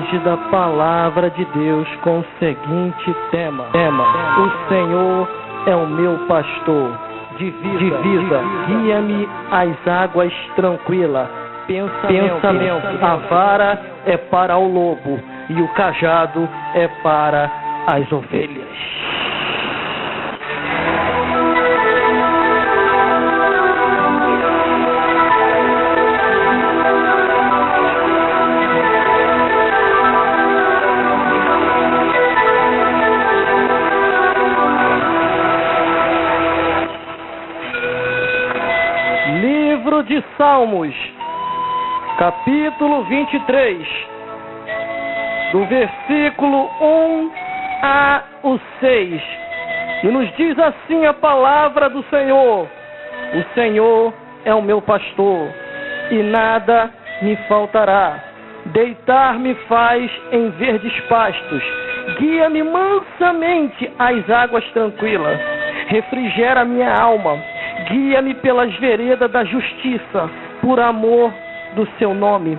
Mensagem da Palavra de Deus com o seguinte tema: o Senhor é o meu pastor, divisa, guia-me às águas tranquilas. Pensamento, a vara é para o lobo e o cajado é para as ovelhas. Livro de Salmos, capítulo 23, do versículo 1 ao 6, e nos diz assim a palavra do Senhor: o Senhor é o meu pastor, e nada me faltará. Deitar-me faz em verdes pastos, guia-me mansamente às águas tranquilas, refrigera minha alma, guia-me pelas veredas da justiça, por amor do seu nome.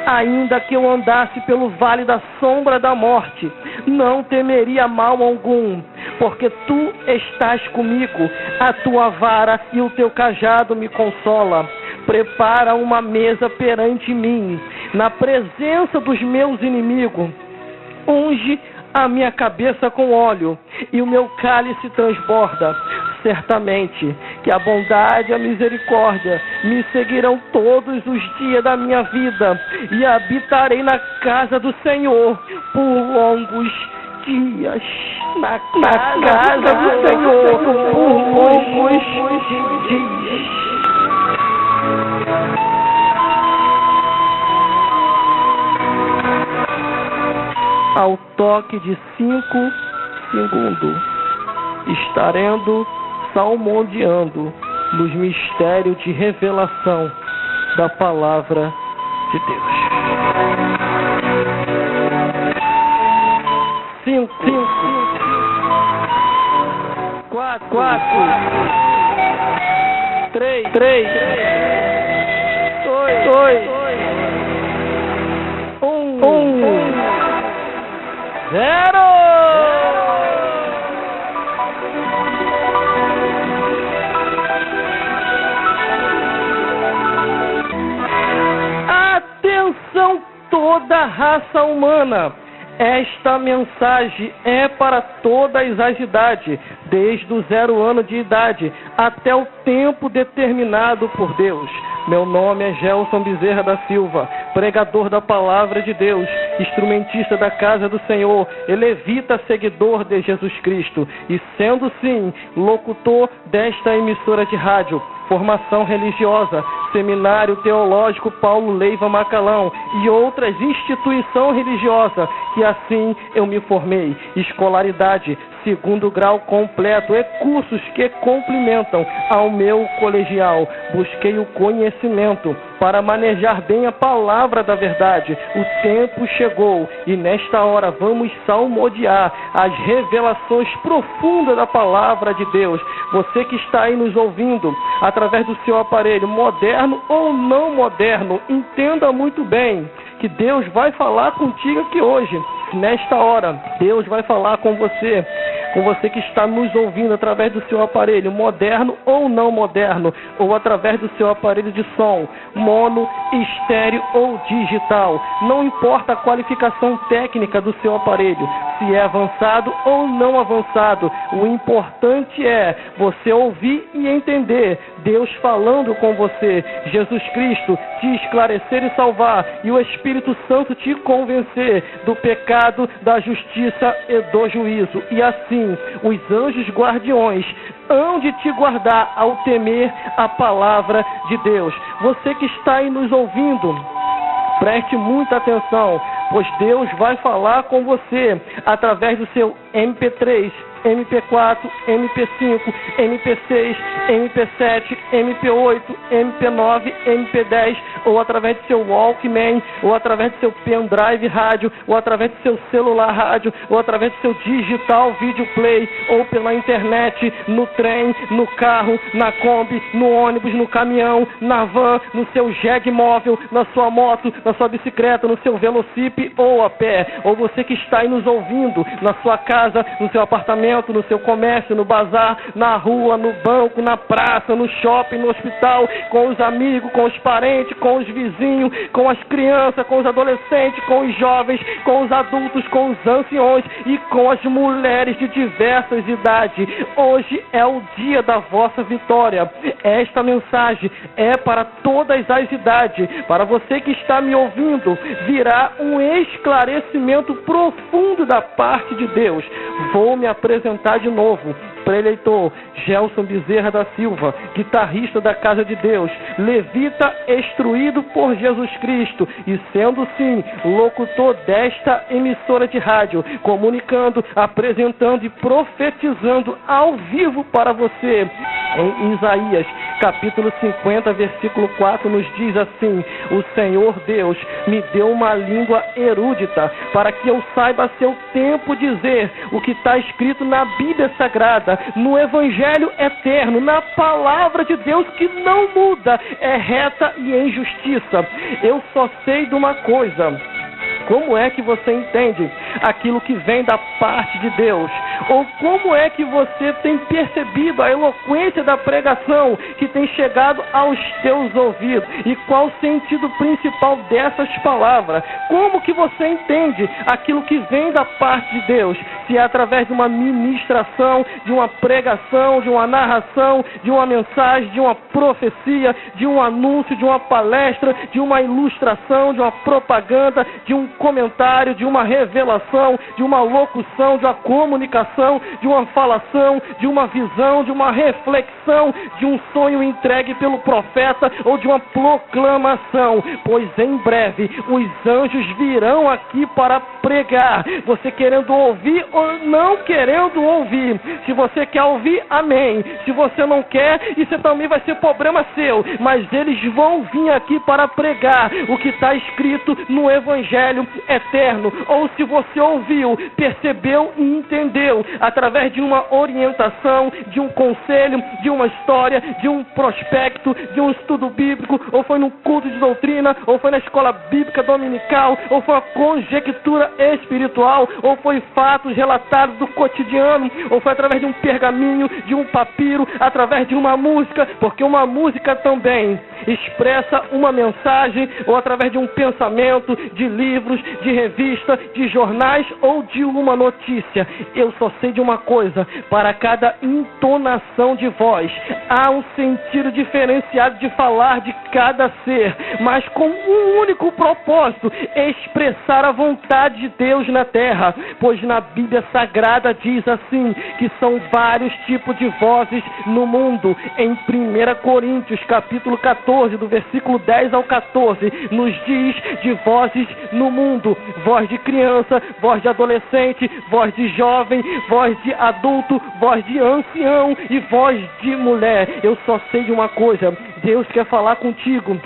Ainda que eu andasse pelo vale da sombra da morte, não temeria mal algum, porque tu estás comigo, a tua vara e o teu cajado me consola. Prepara uma mesa perante mim, na presença dos meus inimigos. Unge a minha cabeça com óleo, e o meu cálice transborda. Certamente que a bondade e a misericórdia me seguirão todos os dias da minha vida, e habitarei na casa do Senhor por longos dias. Na casa do Senhor por longos dias. Ao toque de 5 segundos, estaremos salmodiando nos mistérios de revelação da Palavra de Deus. 5, 4, 3, 2, 1, 0. Atenção, toda a raça humana! Esta mensagem é para todas as idades, desde o 0 ano de idade até o tempo determinado por Deus. Meu nome é Gelson Bezerra da Silva, pregador da Palavra de Deus, instrumentista da Casa do Senhor, elevita seguidor de Jesus Cristo e, sendo sim, locutor desta emissora de rádio. Formação religiosa, Seminário Teológico Paulo Leiva Macalão e outras instituições religiosas, que assim eu me formei. Escolaridade, 2º grau completo e cursos que complementam ao meu colegial. Busquei o conhecimento para manejar bem a palavra da verdade. O tempo chegou e nesta hora vamos salmodiar as revelações profundas da palavra de Deus. Você que está aí nos ouvindo, através do seu aparelho, moderno ou não moderno, entenda muito bem que Deus vai falar contigo aqui hoje. Nesta hora, Deus vai falar com você que está nos ouvindo através do seu aparelho, moderno ou não moderno, ou através do seu aparelho de som, mono, estéreo ou digital. Não importa a qualificação técnica do seu aparelho, se é avançado ou não avançado, o importante é você ouvir e entender Deus falando com você, Jesus Cristo te esclarecer e salvar, e o Espírito Santo te convencer do pecado, da justiça e do juízo. E assim, os anjos guardiões hão de te guardar ao temer a palavra de Deus. Você que está aí nos ouvindo, preste muita atenção, pois Deus vai falar com você através do seu MP3, MP4, MP5, MP6, MP7, MP8, MP9, MP10, ou através do seu Walkman, ou através do seu pendrive rádio, ou através do seu celular rádio, ou através do seu digital video play, ou pela internet, no trem, no carro, na Kombi, no ônibus, no caminhão, na van, no seu jegue móvel, na sua moto, na sua bicicleta, no seu velocípede ou a pé, ou você que está aí nos ouvindo, na sua casa, no seu apartamento, no seu comércio, no bazar, na rua, no banco, na praça, no shopping, no hospital, com os amigos, com os parentes, com os vizinhos, com as crianças, com os adolescentes, com os jovens, com os adultos, com os anciões e com as mulheres de diversas idades. Hoje é o dia da vossa vitória. Esta mensagem é para todas as idades. Para você que está me ouvindo, virá um esclarecimento profundo da parte de Deus. Vou me apresentar de novo. Preleitor Gelson Bezerra da Silva, guitarrista da Casa de Deus, levita instruído por Jesus Cristo e sendo sim locutor desta emissora de rádio, comunicando, apresentando e profetizando ao vivo para você. Em Isaías capítulo 50, versículo 4 nos diz assim: o Senhor Deus me deu uma língua erudita para que eu saiba a seu tempo dizer o que está escrito na Bíblia Sagrada, no Evangelho eterno, na palavra de Deus que não muda, é reta e em justiça. Eu só sei de uma coisa: como é que você entende aquilo que vem da parte de Deus? Ou como é que você tem percebido a eloquência da pregação que tem chegado aos teus ouvidos? E qual o sentido principal dessas palavras? Como que você entende aquilo que vem da parte de Deus? Se é através de uma ministração, de uma pregação, de uma narração, de uma mensagem, de uma profecia, de um anúncio, de uma palestra, de uma ilustração, de uma propaganda, de um comentário, de uma revelação, de uma locução, de uma comunicação, de uma falação, de uma visão, de uma reflexão, de um sonho entregue pelo profeta ou de uma proclamação. Pois em breve os anjos virão aqui para pregar. Você querendo ouvir ou não querendo ouvir. Se você quer ouvir, amém. Se você não quer, isso também vai ser problema seu. Mas eles vão vir aqui para pregar o que está escrito no Evangelho eterno. Ou se você ouviu, percebeu e entendeu através de uma orientação, de um conselho, de uma história, de um prospecto, de um estudo bíblico, ou foi num culto de doutrina, ou foi na escola bíblica dominical, ou foi uma conjectura espiritual, ou foi fatos relatados do cotidiano, ou foi através de um pergaminho, de um papiro, através de uma música, porque uma música também expressa uma mensagem, ou através de um pensamento, de livros, de revista, de jornais ou de uma notícia. Eu só sei de uma coisa: para cada entonação de voz há um sentido diferenciado de falar de cada ser, mas com um único propósito: expressar a vontade de Deus na terra. Pois na Bíblia Sagrada diz assim, que são vários tipos de vozes no mundo. Em 1 Coríntios capítulo 14, do versículo 10 ao 14, nos diz de vozes no mundo: voz de criança, voz de adolescente, voz de jovem, voz de adulto, voz de ancião e voz de mulher. Eu só sei de uma coisa: Deus quer falar contigo.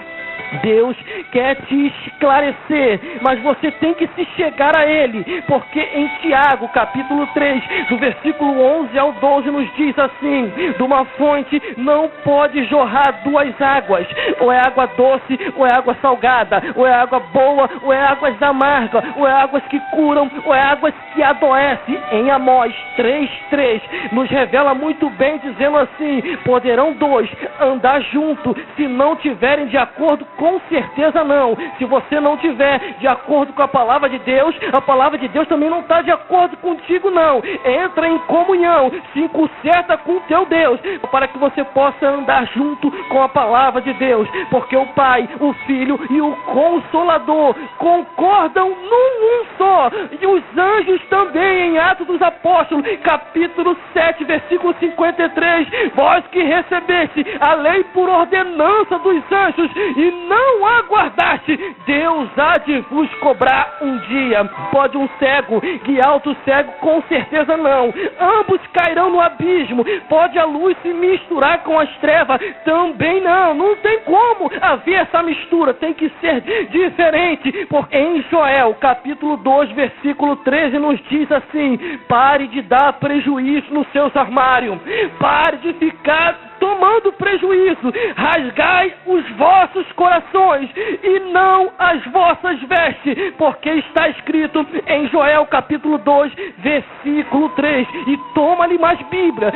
Deus quer te esclarecer, mas você tem que se chegar a Ele, porque em Tiago, capítulo 3, do versículo 11 ao 12, nos diz assim: de uma fonte não pode jorrar duas águas, ou é água doce, ou é água salgada, ou é água boa, ou é águas amargas, ou é águas que curam, ou é águas que adoecem. Em Amós 3:3, nos revela muito bem, dizendo assim: poderão dois andar juntos se não tiverem de acordo? Com certeza não. Se você não tiver de acordo com a palavra de Deus, a palavra de Deus também não está de acordo contigo, não. Entra em comunhão, se conserta com o teu Deus, para que você possa andar junto com a palavra de Deus, porque o Pai, o Filho e o Consolador concordam num só. E os anjos também, em Atos dos Apóstolos, capítulo 7, versículo 53, vós que recebeste a lei por ordenança dos anjos e não aguardaste, Deus há de vos cobrar um dia. Pode um cego guiar outro cego? Com certeza não. Ambos cairão no abismo. Pode a luz se misturar com as trevas? Também não. Não tem como haver essa mistura. Tem que ser diferente. Porque em Joel, capítulo 2, versículo 13, nos diz assim: pare de dar prejuízo nos seus armários. Pare de ficar tomando prejuízo, rasgai os vossos corações e não as vossas vestes, porque está escrito em Joel capítulo 2, versículo 3, e toma-lhe mais Bíblia,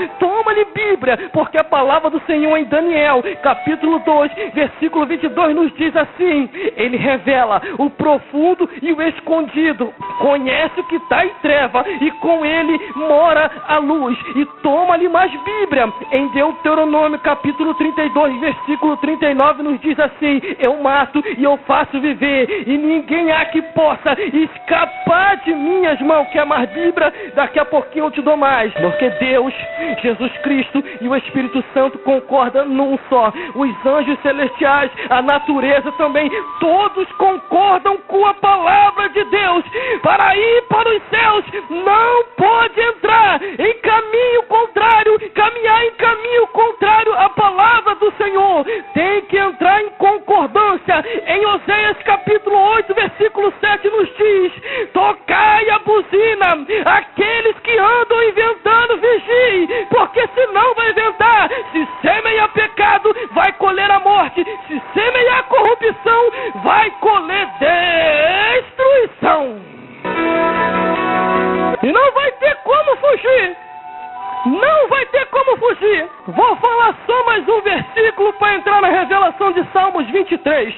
porque a palavra do Senhor em Daniel, capítulo 2, versículo 22, nos diz assim: ele revela o profundo e o escondido, conhece o que está em treva, e com ele mora a luz, e toma-lhe mais Bíblia. Em Deuteronômio capítulo 32, versículo 39, nos diz assim: eu mato e eu faço viver, e ninguém há que possa escapar de minhas mãos. Quer mais Bíblia? Daqui a pouquinho eu te dou mais, porque Deus, Jesus Cristo e o Espírito Santo concordam num só. Os anjos celestiais, a natureza também, todos concordam com a palavra de Deus. Para ir para os céus, não pode entrar em caminho contrário, caminhar em caminho contrário à palavra do Senhor. Tem que entrar em concordância. Em Oséias capítulo 8, versículo 7 nos diz: tocai a buzina, aqueles que andam inventando, vigiem, porque senão vai inventar. Se semeia pecado, vai colher a morte. Se semeia corrupção, vai colher destruição. E não vai ter como fugir. Não vai ter como fugir. Vou falar só mais um versículo para entrar na revelação de Salmos 23.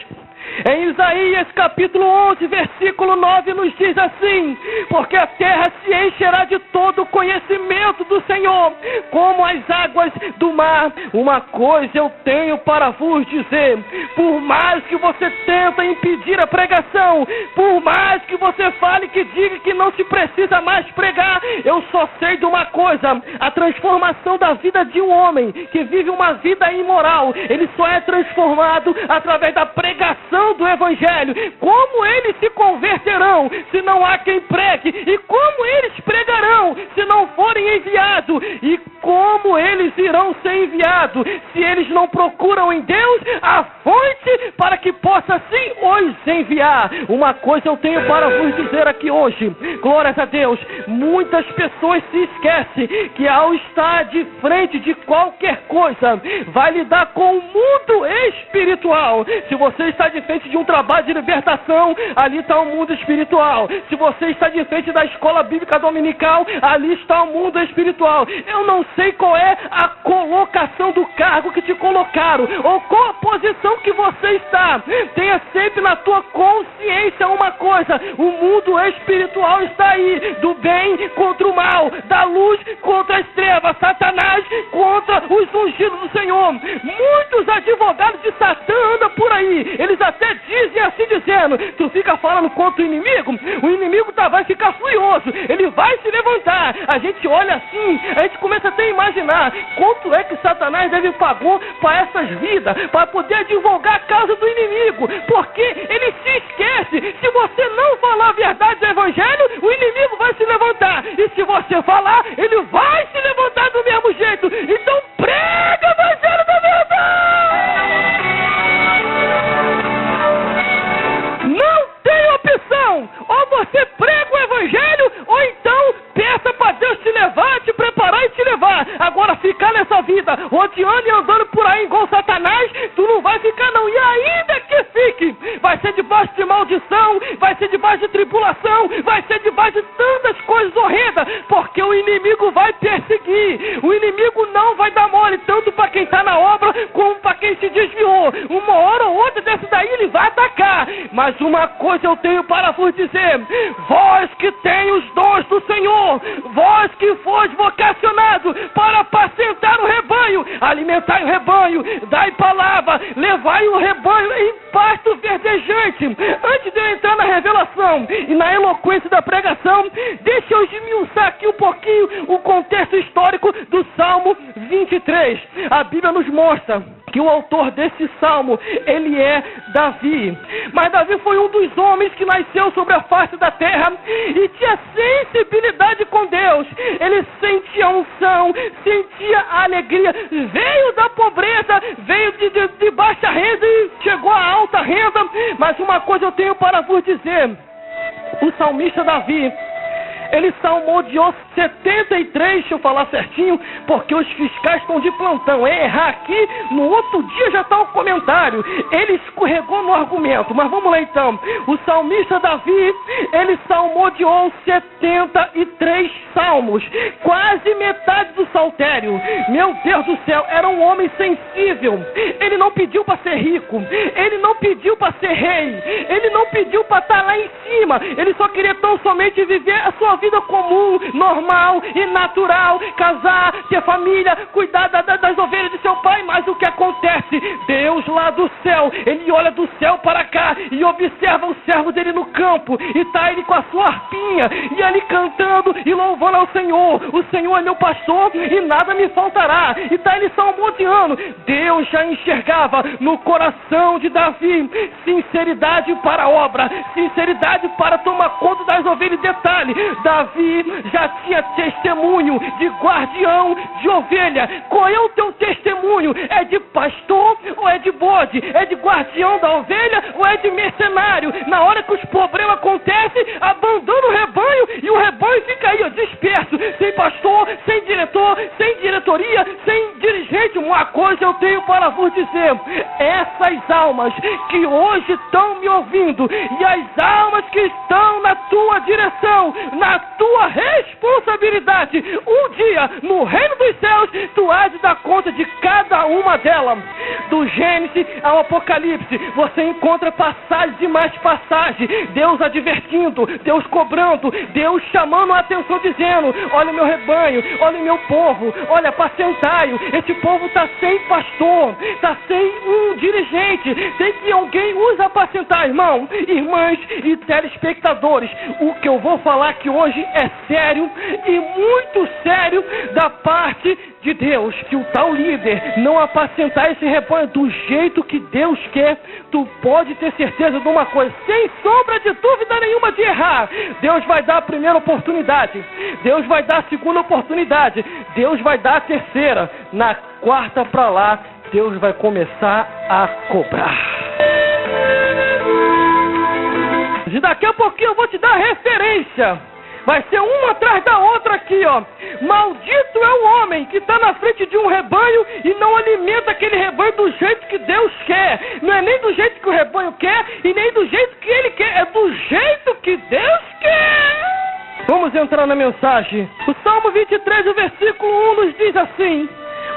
Em Isaías capítulo 11, versículo 9, nos diz assim: porque a terra se encherá de todo o conhecimento do Senhor, como as águas do mar. Uma coisa eu tenho para vos dizer: por mais que você tenta impedir a pregação, por mais que você fale, que diga que não se precisa mais pregar, eu só sei de uma coisa: a transformação da vida de um homem que vive uma vida imoral, ele só é transformado através da pregação do Evangelho. Como eles se converterão se não há quem pregue? E como eles pregarão se não forem enviados? E como eles irão ser enviados se eles não procuram em Deus a fonte para que possa assim os enviar? Uma coisa eu tenho para vos dizer aqui hoje, glórias a Deus: muitas pessoas se esquecem que ao estar de frente de qualquer coisa, vai lidar com o mundo espiritual. Se você está de frente de um trabalho de libertação, ali está o mundo espiritual. Se você está de frente da escola bíblica dominical, ali está o mundo espiritual. Eu não sei qual é a colocação do cargo que te colocaram, ou qual a posição que você está. Tenha sempre na tua consciência uma coisa: o mundo espiritual está aí, do bem contra o mal, da luz contra as trevas, Satanás contra os ungidos do Senhor. Muitos advogados de Satã andam por aí, eles até dizem assim, dizendo: tu fica falando contra o inimigo vai ficar furioso, ele vai se levantar. A gente olha assim, a gente começa até a imaginar quanto é que Satanás deve pagar para essas vidas, para poder advogar a causa do inimigo, porque ele se esquece: se você não falar a verdade do Evangelho, o inimigo vai se levantar, e se você falar, ele vai se levantar do mesmo jeito. Então prega o Evangelho da verdade. Não tem opção: ou você prega o Evangelho, ou então peça para Deus te levar, te preparar e te levar. Agora, ficar nessa vida rodeando e andando por aí igual Satanás, tu não vai ficar não. E ainda que fique, vai ser debaixo de maldição, vai ser debaixo de tribulação, vai ser debaixo de tantas coisas horrendas, porque o inimigo vai perseguir. O inimigo não vai dar mole, tanto para quem está na obra, como para quem se desviou. Uma hora ou outra desse daí ele vai atacar. Mas uma coisa eu tenho para vos dizer: vós que tem os dons do Senhor, vós que foste vocacionado para apacentar o rebanho, alimentai o rebanho, dai palavra, levai o rebanho em pasto verdejante. interessante. Antes de eu entrar na revelação e na eloquência da pregação, deixa eu esmiuçar aqui um pouquinho o contexto histórico do Salmo 23. A Bíblia nos mostra que o autor desse salmo, ele é Davi. Mas Davi foi um dos homens que nasceu sobre a face da terra e tinha sensibilidade com Deus. Ele sentia unção, sentia alegria, veio da pobreza, veio de baixa renda e chegou à alta renda. Mas uma coisa eu tenho para vos dizer: o salmista Davi, ele salmodiou 73, deixa eu falar certinho, porque os fiscais estão de plantão. Errar aqui, no outro dia já está o comentário. Ele escorregou no argumento, mas vamos lá então. O salmista Davi, ele salmodiou 73 salmos, quase metade do saltério. Meu Deus do céu, era um homem sensível. Ele não pediu para ser rico, ele não pediu para ser rei, ele não pediu para estar lá em cima. Ele só queria tão somente viver a sua vida comum, normal e natural, casar, ter família, cuidar das ovelhas de seu pai. Mas o que acontece? Deus lá do céu, ele olha do céu para cá e observa os servos dele no campo, e tá ele com a sua harpinha e ali cantando e louvando ao Senhor. O Senhor é meu pastor e nada me faltará. E tá ele salmodiando. Deus já enxergava no coração de Davi sinceridade para a obra, sinceridade para tomar conta das ovelhas. Detalhe, Davi já tinha testemunho de guardião de ovelha. Qual é o teu testemunho? É de pastor ou é de bode? É de guardião da ovelha ou é de mercenário? Na hora que os problemas acontecem, abandona o rebanho e o rebanho fica aí, ó, disperso, sem pastor, sem diretor, sem diretoria, sem dirigente. Uma coisa eu tenho para vos dizer: essas almas que hoje estão me ouvindo e as almas que estão na tua direção, na tua responsabilidade, um dia no reino dos céus tu há de dar conta de cada uma delas. Do Gênesis ao Apocalipse você encontra passagens e mais passagens, Deus advertindo, Deus cobrando, Deus chamando a atenção, dizendo: olha o meu rebanho, olha o meu povo, olha, apacentai-o. Esse povo está sem pastor, está sem um dirigente, tem que alguém os apacentar. Irmão, irmãs e telespectadores, o que eu vou falar aqui hoje é sério e muito sério da parte de Deus. Se o tal líder não apacentar esse rebanho do jeito que Deus quer, tu pode ter certeza de uma coisa, sem sombra de dúvida nenhuma, de errar. Deus vai dar a primeira oportunidade, Deus vai dar a segunda oportunidade, Deus vai dar a terceira. Na quarta para lá, Deus vai começar a cobrar. E daqui a pouquinho eu vou te dar referência. Vai ser uma atrás da outra aqui, ó. Maldito é o homem que está na frente de um rebanho e não alimenta aquele rebanho do jeito que Deus quer. Não é nem do jeito que o rebanho quer e nem do jeito que ele quer. É do jeito que Deus quer. Vamos entrar na mensagem. O Salmo 23, o versículo 1 nos diz assim: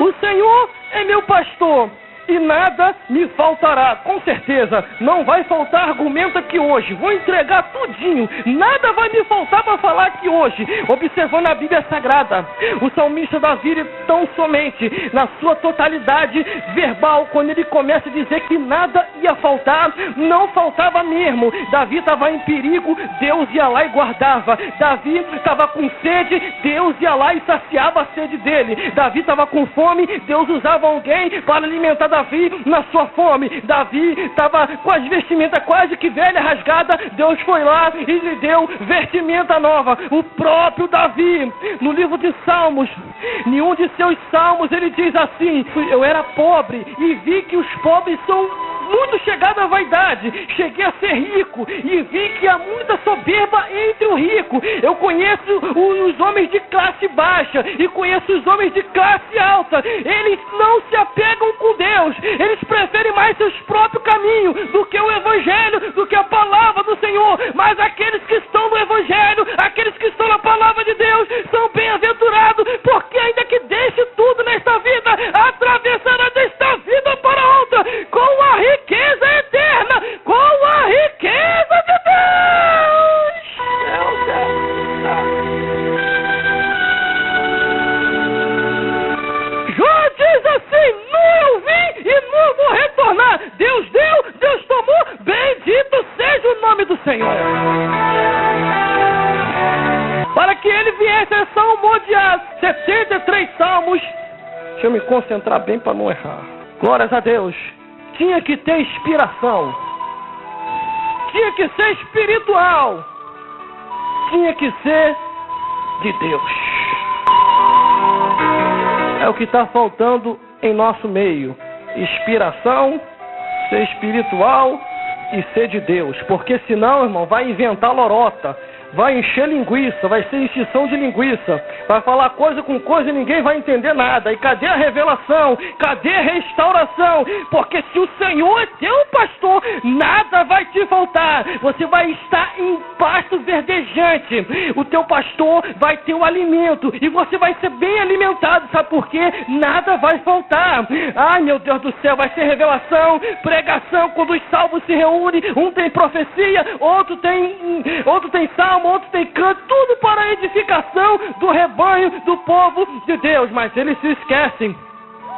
o Senhor é meu pastor e nada me faltará. Com certeza, não vai faltar argumento aqui hoje. Vou entregar tudinho. Nada vai me faltar para falar aqui hoje. Observando a Bíblia Sagrada, o salmista Davi, tão somente na sua totalidade verbal, quando ele começa a dizer que nada ia faltar, não faltava mesmo. Davi estava em perigo, Deus ia lá e guardava. Davi estava com sede, Deus ia lá e saciava a sede dele. Davi estava com fome, Deus usava alguém para alimentar Davi na sua fome. Davi estava com as vestimentas quase que velha, rasgada, Deus foi lá e lhe deu vestimenta nova. O próprio Davi, no livro de Salmos, em um de seus salmos, ele diz assim: eu era pobre e vi que os pobres são muito chegados à vaidade. Cheguei a ser rico e vi que há muita soberba entre o rico. Eu conheço os homens de classe baixa e conheço os homens de classe alta. Eles não se apegam com Deus. Eles preferem mais seus próprios caminhos do que o Evangelho, do que a palavra do Senhor. Mas aqueles que estão no Evangelho, aqueles que estão na palavra de Deus, são bem-aventurados, porque ainda que deixe tudo nesta vida, atravessará desta vida para outra com a riqueza eterna, com a riqueza de Deus. Jó diz assim: não eu vim e não vou retornar. Deus deu, Deus tomou, bendito Senhor. Para que ele viesse a salmodiar 73 salmos. Deixa eu me concentrar bem para não errar. Glórias a Deus. Tinha que ter inspiração. Tinha que ser espiritual. Tinha que ser de Deus. É o que está faltando em nosso meio. Inspiração, ser espiritual e ser de Deus. Porque senão, irmão, vai inventar lorota. Vai encher linguiça, vai ser extinção de linguiça, vai falar coisa com coisa e ninguém vai entender nada. E cadê a revelação? Cadê a restauração? Porque se o Senhor é teu pastor, nada vai te faltar. Você vai estar em pasto verdejante. O teu pastor vai ter o alimento e você vai ser bem alimentado. Sabe por quê? Nada vai faltar. Ai, meu Deus do céu, vai ser revelação, pregação, quando os salvos se reúnem, um tem profecia, outro tem salmo, outro tem canto, tudo para a edificação do rebanho do povo de Deus. Mas eles se esquecem.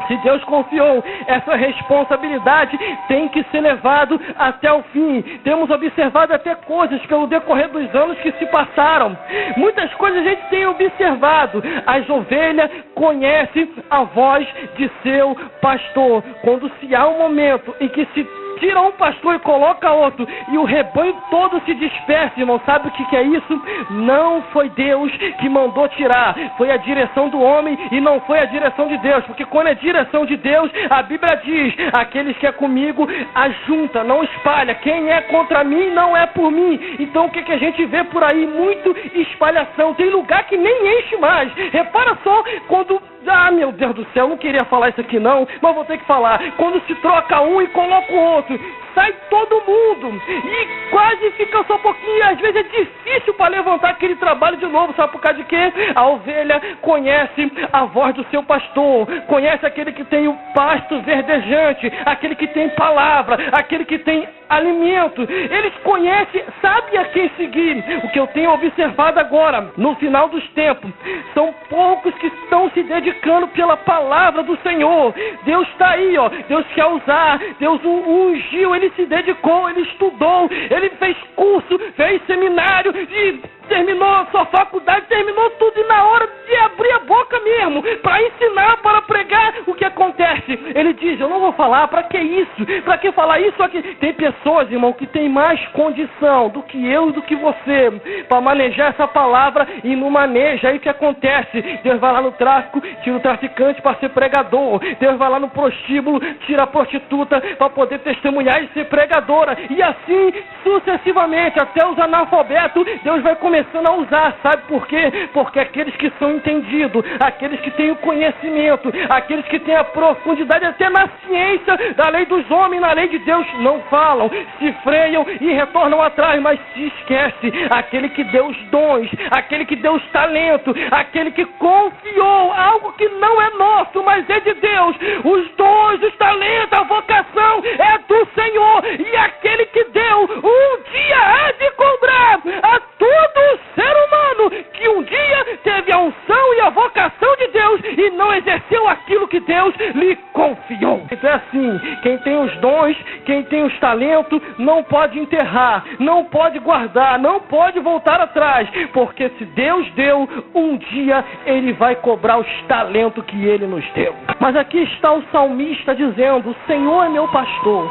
Se Deus confiou essa responsabilidade, tem que ser levado até o fim. Temos observado até coisas pelo decorrer dos anos que se passaram. Muitas coisas a gente tem observado. As ovelhas conhecem a voz de seu pastor. Quando se há um momento em que se tira um pastor e coloca outro, e o rebanho todo se dispersa, irmão. Sabe o que é isso? Não foi Deus que mandou tirar, foi a direção do homem e não foi a direção de Deus. Porque quando é direção de Deus, a Bíblia diz: aqueles que é comigo, ajunta, não espalha. Quem é contra mim, não é por mim. Então o que a gente vê por aí? Muito espalhação. Tem lugar que nem enche mais. Repara só quando... Ah, meu Deus do céu, não queria falar isso aqui não, mas vou ter que falar. Quando se troca um e coloca o outro, sai todo mundo e quase fica só um pouquinho. Às vezes é difícil para levantar aquele trabalho de novo. Sabe por causa de quê? A ovelha conhece a voz do seu pastor, conhece aquele que tem o pasto verdejante, aquele que tem palavra, aquele que tem alimento. Eles conhecem, sabe a quem seguir. O que eu tenho observado agora, no final dos tempos, são poucos que estão se dedicando pela palavra do Senhor. Deus está aí, ó. Deus quer usar, Deus o ungiu, ele se dedicou, ele estudou, ele fez curso, fez seminário e terminou sua faculdade, terminou tudo, e na hora de abrir a boca mesmo, para ensinar, para pregar, o que acontece? Ele diz: eu não vou falar. Para que isso? Para que falar isso aqui? Tem pessoas, irmão, que tem mais condição do que eu e do que você para manejar essa palavra e não maneja. Aí o que acontece? Deus vai lá no tráfico, tira o traficante para ser pregador. Deus vai lá no prostíbulo, tira a prostituta para poder testemunhar e ser pregadora. E assim sucessivamente, até os analfabetos, Deus vai começando a usar. Sabe por quê? Porque aqueles que são entendidos, aqueles que têm o conhecimento, aqueles que têm a profundidade até na ciência da lei dos homens, na lei de Deus, não falam, se freiam e retornam atrás, mas se esquece. Aquele que deu os dons, aquele que deu os talentos, aquele que confiou algo que não é nosso, mas é de Deus. Os dons, os talentos, a vocação é do Senhor, e aquele que deu, um dia há de cobrar a todo ser humano que um dia teve a unção e a vocação de Deus e não exerceu aquilo que Deus lhe confiou. Então é assim: quem tem os dons, quem tem os talentos, não pode enterrar, não pode guardar, não pode voltar atrás, porque se Deus deu, um dia ele vai cobrar os talentos que ele nos deu. Mas aqui está o salmista dizendo: o Senhor é meu pastor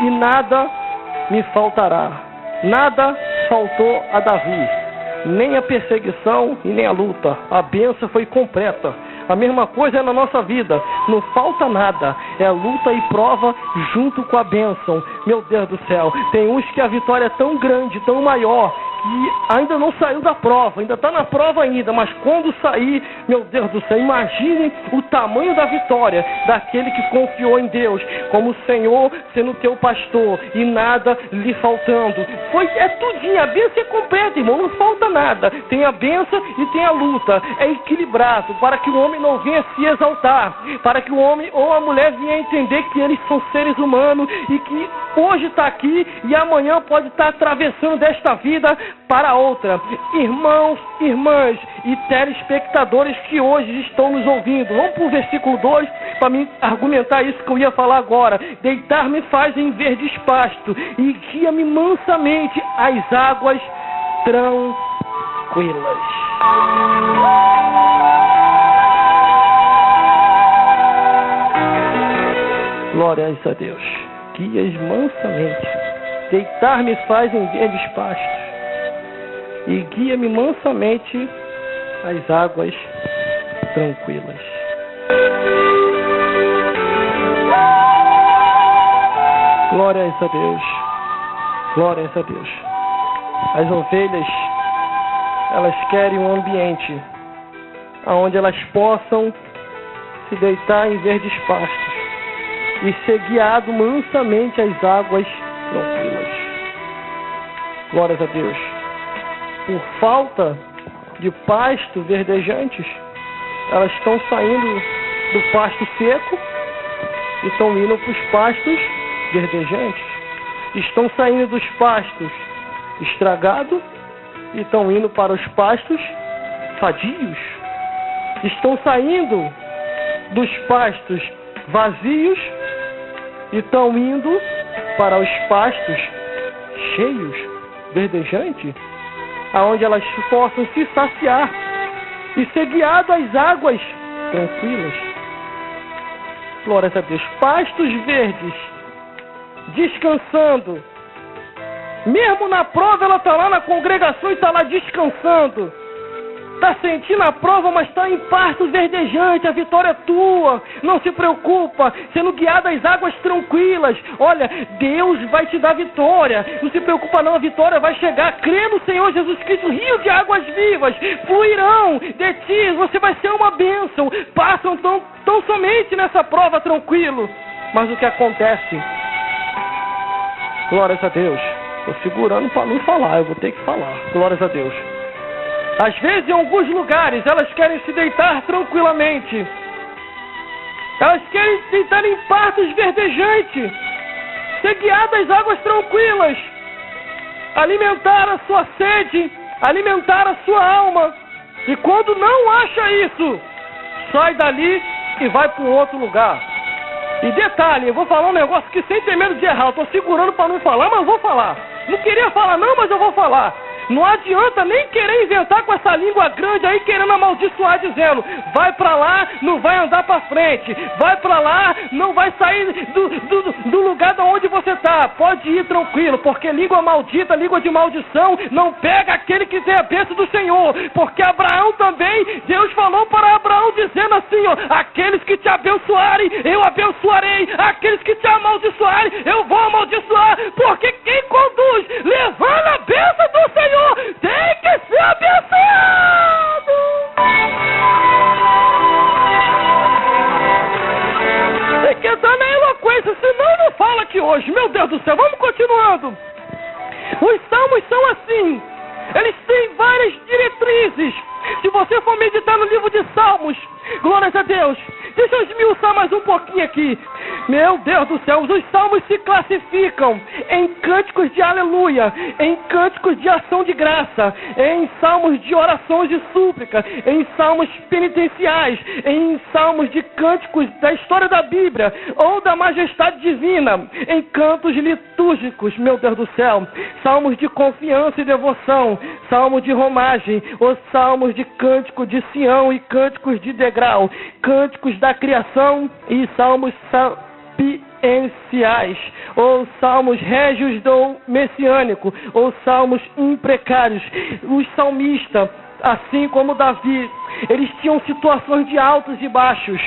e nada me faltará. Nada faltou a Davi, nem a perseguição e nem a luta. A bênção foi completa. A mesma coisa é na nossa vida, não falta nada, é luta e prova junto com a bênção. Meu Deus do céu, tem uns que a vitória é tão grande, tão maior, que ainda não saiu da prova, ainda está na prova ainda, mas quando sair, meu Deus do céu, imaginem o tamanho da vitória daquele que confiou em Deus, como o Senhor sendo teu pastor e nada lhe faltando. É tudinho, a bênção é completa, irmão, não falta nada. Tem a bênção e tem a luta, é equilibrado, para que o homem não venha se exaltar, para que o homem ou a mulher venha entender que eles são seres humanos e que hoje está aqui e amanhã pode estar atravessando desta vida para outra. Irmãos, irmãs e telespectadores que hoje estão nos ouvindo. Vamos para o versículo 2 para me argumentar isso que eu ia falar agora. Deitar-me faz em verdes pastos e guia-me mansamente às águas tranquilas. Glórias a Deus. Guias mansamente. Deitar-me faz em verdes pastos e guia-me mansamente às águas tranquilas. Glórias a Deus. Glórias a Deus. As ovelhas, elas querem um ambiente onde elas possam se deitar em verdes pastos e ser guiado mansamente às águas tranquilas. Glórias a Deus. Por falta de pasto verdejantes, elas estão saindo do pasto seco e estão indo para os pastos verdejantes. Estão saindo dos pastos estragados e estão indo para os pastos sadios. Estão saindo dos pastos vazios e estão indo para os pastos cheios, verdejantes, aonde elas possam se saciar e ser guiadas às águas tranquilas. Glórias a Deus. Pastos verdes, descansando. Mesmo na prova, ela está lá na congregação e está lá descansando. Está sentindo a prova, mas está em pastos verdejantes. A vitória é tua. Não se preocupa. Sendo guiada às águas tranquilas. Olha, Deus vai te dar vitória. Não se preocupa não, a vitória vai chegar. Crê no Senhor Jesus Cristo. Rio de águas vivas fluirão de ti. Você vai ser uma bênção. Passam tão somente nessa prova tranquilo. Mas o que acontece? Glórias a Deus. Estou segurando para não falar. Eu vou ter que falar. Glórias a Deus. Às vezes, em alguns lugares, elas querem se deitar tranquilamente. Elas querem se deitar em pastos verdejantes, ser guiadas às águas tranquilas, alimentar a sua sede, alimentar a sua alma. E quando não acha isso, sai dali e vai para um outro lugar. E detalhe, eu vou falar um negócio que sem ter medo de errar. Eu estou segurando para não falar, mas vou falar. Não queria falar não, mas eu vou falar. Não adianta nem querer inventar com essa língua grande aí, querendo amaldiçoar, dizendo, vai pra lá, não vai andar pra frente, vai pra lá, não vai sair do lugar de onde você tá, pode ir tranquilo, porque língua maldita, língua de maldição, não pega aquele que tem a bênção do Senhor, porque Abraão também, Deus falou para Abraão, dizendo assim, ó, aqueles que te abençoarem, eu abençoarei, aqueles que te amaldiçoarem, eu vou amaldiçoar, porque quem conduz, levando a bênção do Senhor, tem que ser abençoado. Tem que entrar na eloquência, senão não fala aqui hoje. Meu Deus do céu, vamos continuando. Os salmos são assim. Eles têm várias diretrizes. Se você for meditar no livro de Salmos, glórias a Deus. Deixa eu esmiuçar mais um pouquinho aqui. Meu Deus do céu, os salmos se classificam em cânticos de aleluia, em cânticos de ação de graça, em salmos de orações de súplica, em salmos penitenciais, em salmos de cânticos da história da Bíblia ou da majestade divina, em cantos litúrgicos, meu Deus do céu, salmos de confiança e devoção, salmos de romagem, ou salmos de cântico de Sião e cânticos de degrau, cânticos da criação e salmos sapienciais, ou salmos régios do messiânico, ou salmos imprecários. Os salmistas, assim como Davi, eles tinham situações de altos e baixos.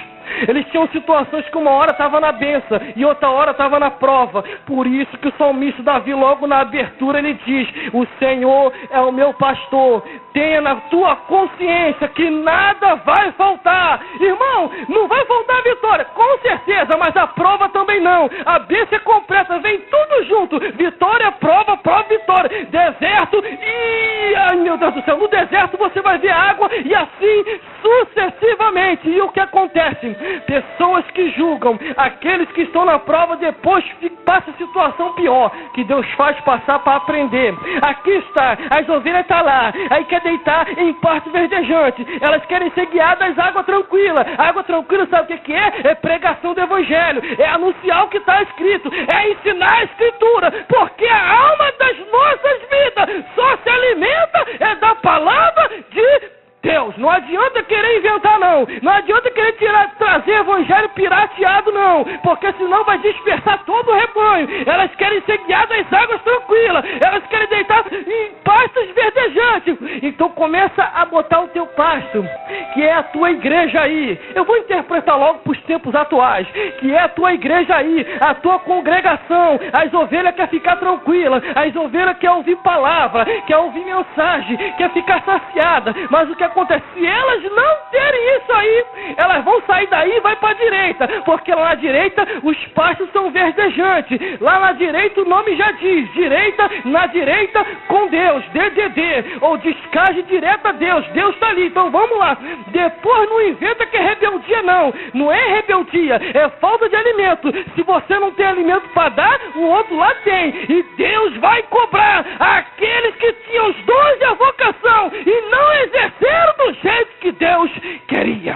Eles tinham situações que uma hora estava na bênção e outra hora estava na prova. Por isso que o salmista Davi, logo na abertura, ele diz: o Senhor é o meu pastor, tenha na tua consciência que nada vai faltar. Irmão, não vai faltar a vitória, com certeza, mas a prova também não. A bênção é completa, vem tudo junto. Vitória, prova, prova, vitória. Deserto e... ai meu Deus do céu, no deserto você vai ver água e assim sucessivamente. E o que acontece? Pessoas que julgam aqueles que estão na prova, depois passa situação pior que Deus faz passar para aprender. Aqui está, as ovelhas estão lá, aí quer deitar em pasto verdejante, elas querem ser guiadas à água tranquila. A água tranquila, sabe o que é? É pregação do evangelho, é anunciar o que está escrito, é ensinar a escritura, porque a alma das nossas vidas só se alimenta da palavra de Deus. Não adianta querer inventar, não. Não adianta querer trazer evangelho pirateado, não. Porque senão vai dispersar todo o rebanho. Elas querem ser guiadas às águas tranquilas. Elas querem deitar em pastos verdejantes. Então começa a botar o teu pasto, que é a tua igreja aí. Eu vou interpretar logo para os tempos atuais. Que é a tua igreja aí, a tua congregação. As ovelhas querem ficar tranquilas. As ovelhas querem ouvir palavra, querem ouvir mensagem, querem ficar saciada. Mas o que acontece? Se elas não terem isso aí, elas vão sair daí e vai para a direita, porque lá na direita os pastos são verdejantes. Lá na direita o nome já diz, direita, na direita com Deus, DDD, ou descage direto a Deus, Deus está ali. Então vamos lá, depois não inventa que é rebeldia, não. Não é rebeldia, é falta de alimento. Se você não tem alimento para dar, o outro lá tem, e Deus vai cobrar aqueles que tinham os dons e a vocação e não exerceram do jeito que Deus queria.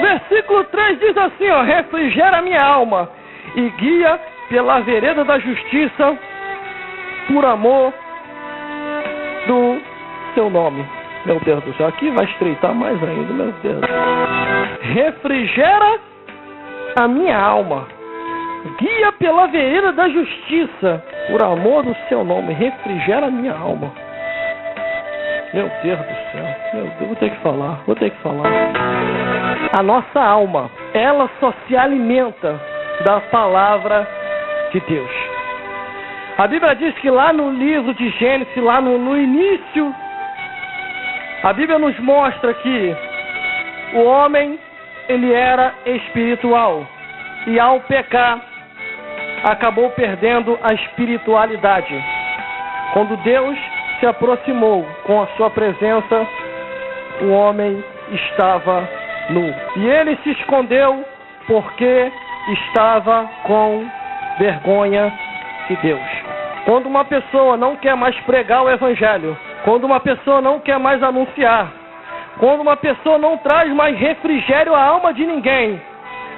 Versículo 3 diz assim, ó: refrigera minha alma e guia pela vereda da justiça por amor do seu nome. Meu Deus do céu, aqui vai estreitar mais ainda, meu Deus. Refrigera a minha alma, guia pela vereda da justiça por amor do seu nome. Refrigera a minha alma. Meu Deus do céu, meu Deus, vou ter que falar. A nossa alma, ela só se alimenta da palavra de Deus. A Bíblia diz que lá no livro de Gênesis, lá no início, a Bíblia nos mostra que o homem, ele era espiritual. E ao pecar, acabou perdendo a espiritualidade. Quando Deus se aproximou com a sua presença, o homem estava nu. E ele se escondeu porque estava com vergonha de Deus. Quando uma pessoa não quer mais pregar o evangelho, quando uma pessoa não quer mais anunciar, quando uma pessoa não traz mais refrigério à alma de ninguém,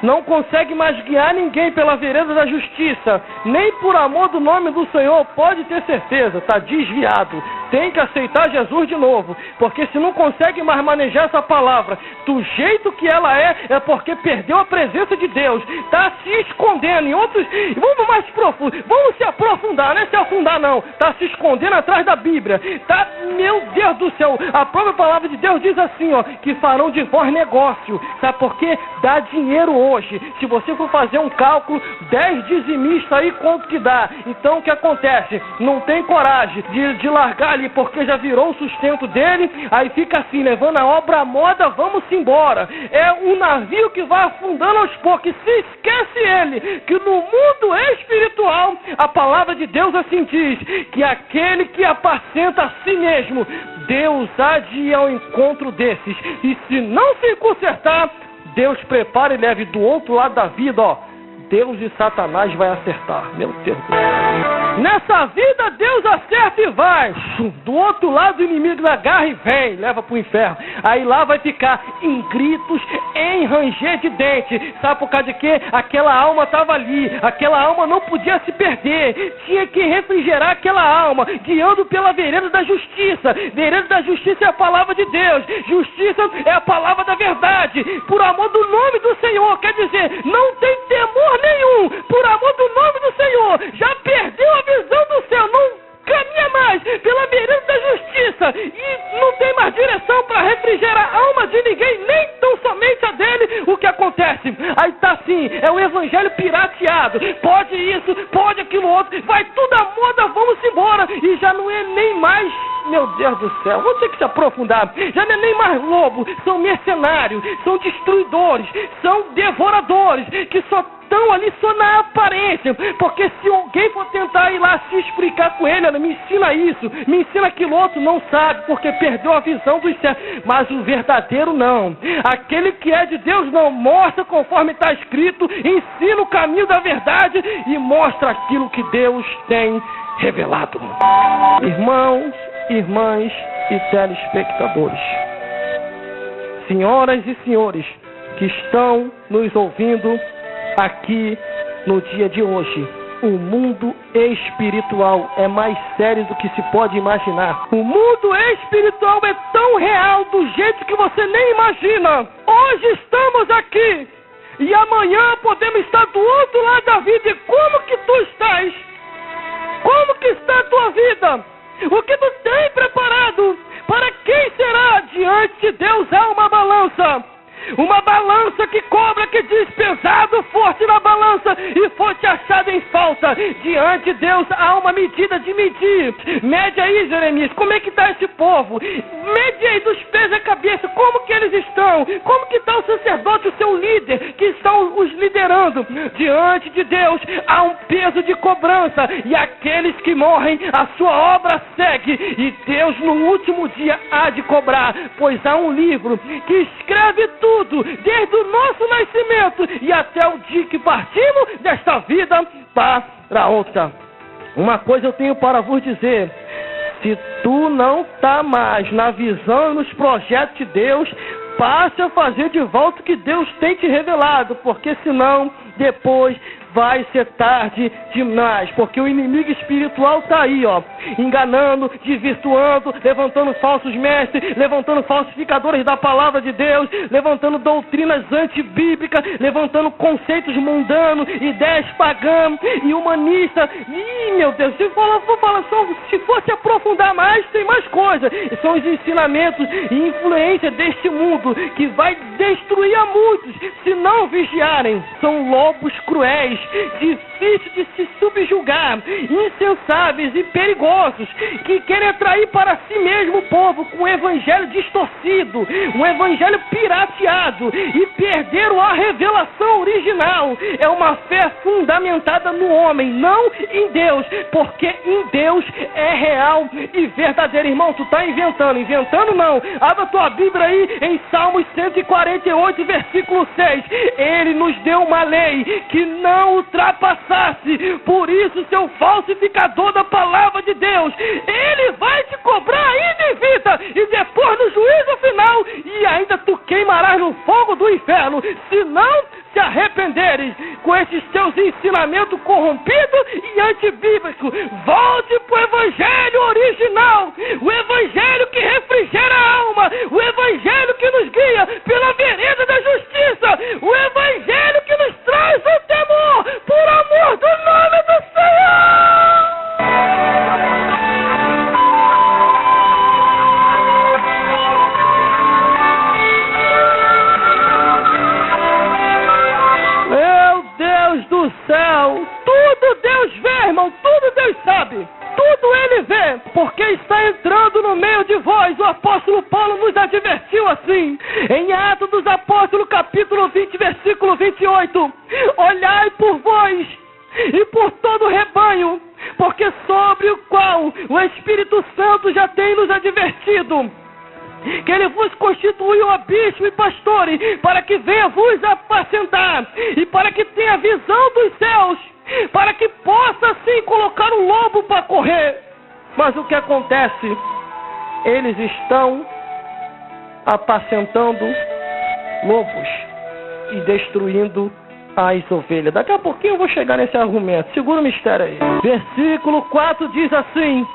não consegue mais guiar ninguém pela vereda da justiça, nem por amor do nome do Senhor, pode ter certeza, está desviado. Tem que aceitar Jesus de novo, porque se não consegue mais manejar essa palavra do jeito que ela é porque perdeu a presença de Deus, está se escondendo em outros. Vamos mais profundo, vamos se aprofundar, não é se afundar não, está se escondendo atrás da Bíblia, tá? Meu Deus do céu, a própria palavra de Deus diz assim, ó, que farão de vós negócio. Sabe por quê? Dá dinheiro hoje. Se você for fazer um cálculo, 10 dizimistas aí, quanto que dá? Então o que acontece? Não tem coragem de largar ali, porque já virou o sustento dele, aí fica assim, levando a obra à moda, vamos embora. É um navio que vai afundando aos poucos. Se esquece ele, que no mundo espiritual, a palavra de Deus assim diz, que aquele que apacenta a si mesmo, Deus há de ir ao encontro desses. E se não se consertar, Deus prepara e leve do outro lado da vida, ó. Deus e Satanás vai acertar. Meu Deus do céu. Nessa vida Deus acerta e vai. Do outro lado o inimigo agarra e vem, leva para o inferno. Aí lá vai ficar em gritos, em ranger de dente. Sabe por causa de quê? Aquela alma estava ali. Aquela alma não podia se perder. Tinha que refrigerar aquela alma, guiando pela vereda da justiça. Vereda da justiça é a palavra de Deus. Justiça é a palavra da verdade. Por amor do nome do Senhor. Quer dizer, não tem temor nenhum. Por amor do nome do Senhor. Já perdeu a visão do céu, não caminha mais pela vereda da justiça e não tem mais direção para refrigerar a alma de ninguém, nem tão somente a dele. O que acontece? Aí tá assim, é o evangelho pirateado, pode isso, pode aquilo outro, vai tudo à moda, vamos embora, e já não é nem mais, meu Deus do céu, vou ter que se aprofundar, já não é nem mais lobo, são mercenários, são destruidores, são devoradores, que só estão ali só na aparência, porque se alguém for tentar ir lá se explicar com ele, olha, me ensina isso, me ensina aquilo outro, não sabe, porque perdeu a visão dos céus. Mas o verdadeiro não, aquele que é de Deus não, mostra conforme está escrito, ensina o caminho da verdade e mostra aquilo que Deus tem revelado. Irmãos, irmãs e telespectadores, senhoras e senhores que estão nos ouvindo aqui no dia de hoje, o mundo espiritual é mais sério do que se pode imaginar. O mundo espiritual é tão real do jeito que você nem imagina. Hoje estamos aqui e amanhã podemos estar do outro lado da vida. E como que tu estás? Como que está a tua vida? O que tu tem preparado? Para quem será? Diante de Deus há uma balança. Uma balança que cobra, que diz pesado, forte na balança, e foi-te achado em falta. Diante de Deus há uma medida de medir. Mede aí, Jeremias, como é que está esse povo? Mede aí dos pés à cabeça, como que eles estão? Como que está o sacerdote, o seu líder, que estão os liderando? Diante de Deus há um peso de cobrança, e aqueles que morrem, a sua obra segue, e Deus no último dia há de cobrar, pois há um livro que escreve tudo, desde o nosso nascimento e até o dia que partimos desta vida para outra. Uma coisa eu tenho para vos dizer: se tu não está mais na visão e nos projetos de Deus, passe a fazer de volta o que Deus tem te revelado, porque senão depois vai ser tarde demais, porque o inimigo espiritual está aí, ó, enganando, desvirtuando, levantando falsos mestres, levantando falsificadores da palavra de Deus, levantando doutrinas antibíblicas, levantando conceitos mundanos, ideias pagãs e humanistas. Ih, meu Deus, se fosse aprofundar mais, tem mais coisa. São os ensinamentos e influência deste mundo que vai destruir a muitos se não vigiarem. São lobos cruéis, difíceis de se subjugar, insensáveis e perigosos, que querem atrair para si mesmo o povo com um evangelho distorcido, um evangelho pirateado, e perderam a revelação original. É uma fé fundamentada no homem, não em Deus, porque em Deus é real e verdadeiro. Irmão, tu está inventando não. Abra tua Bíblia aí em Salmos 148, versículo 6. Ele nos deu uma lei que não ultrapassasse. Por isso, seu falsificador da palavra de Deus, ele vai te cobrar ainda em vida, e depois no juízo final, e ainda tu queimarás no fogo do inferno, se não se arrependeres com esses teus ensinamentos corrompidos e antibíblicos. Volte para o evangelho original, o evangelho que refrigera a alma, o evangelho que nos guia pela vereda da justiça, o evangelho que nos traz o temor, por amor do nome do Senhor. Meu Deus do céu, tudo Deus vê, irmão, tudo Deus sabe, tudo Ele vê, porque está entrando no meio de vós. O apóstolo Paulo nos advertiu assim, em Atos dos Apóstolos, capítulo 20, versículo 28, olhai por vós e por todo o rebanho, porque sobre o qual o Espírito Santo já tem nos advertido, que ele vos constituiu a bispo e pastores, para que venha vos apacentar, e para que tenha visão dos céus, para que possa assim colocar o lobo para correr. Mas o que acontece? Eles estão apacentando lobos e destruindo as ovelhas. Daqui a pouquinho eu vou chegar nesse argumento. Segura o mistério aí. Versículo 4 diz assim: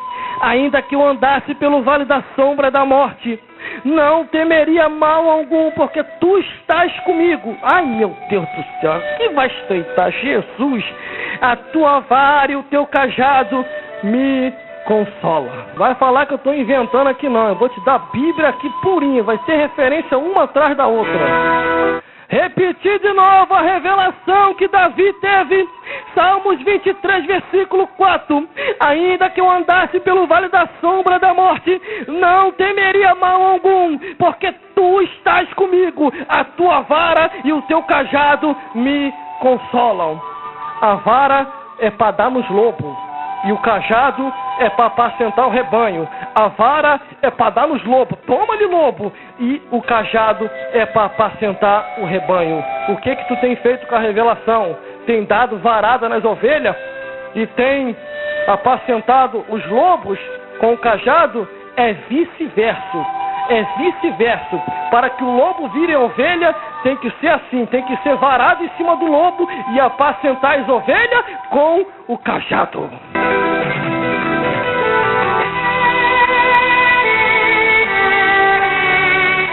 ainda que eu andasse pelo vale da sombra da morte, não temeria mal algum, porque tu estás comigo. Ai, meu Deus do céu, que vai estreitar, Jesus, a tua vara e o teu cajado me consola. Vai falar que eu estou inventando aqui não, eu vou te dar a Bíblia aqui purinha, vai ser referência uma atrás da outra. Repetir de novo a revelação que Davi teve, Salmos 23, versículo 4. Ainda que eu andasse pelo vale da sombra da morte, não temeria mal algum, porque tu estás comigo, a tua vara e o teu cajado me consolam. A vara é para dar nos lobos, e o cajado é para apacentar o rebanho. A vara é para dar nos lobos, toma-lhe lobo, e o cajado é para apacentar o rebanho. O que tu tem feito com a revelação? Tem dado varada nas ovelhas e tem apacentado os lobos com o cajado? É vice-verso. É vice-verso. Para que o lobo vire ovelha, tem que ser assim, tem que ser varado em cima do lobo e apacentar as ovelhas com o cajado.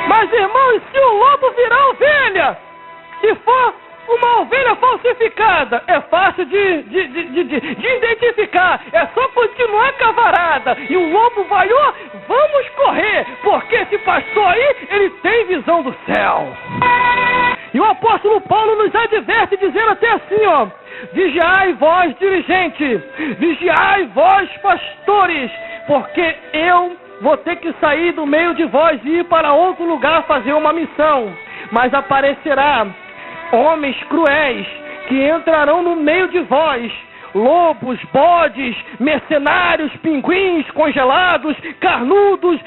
Mas, irmãos, se o lobo virar ovelha e for uma ovelha falsificada, é fácil de identificar. É só continuar com a varada. E o lobo vaiou, vamos correr, porque esse pastor aí, ele tem visão do céu. E o apóstolo Paulo nos adverte, dizendo até assim, ó: vigiai vós, dirigente, vigiai vós, pastores, porque eu vou ter que sair do meio de vós e ir para outro lugar fazer uma missão. Mas aparecerá homens cruéis que entrarão no meio de vós, lobos, bodes, mercenários, pinguins congelados, carnudos,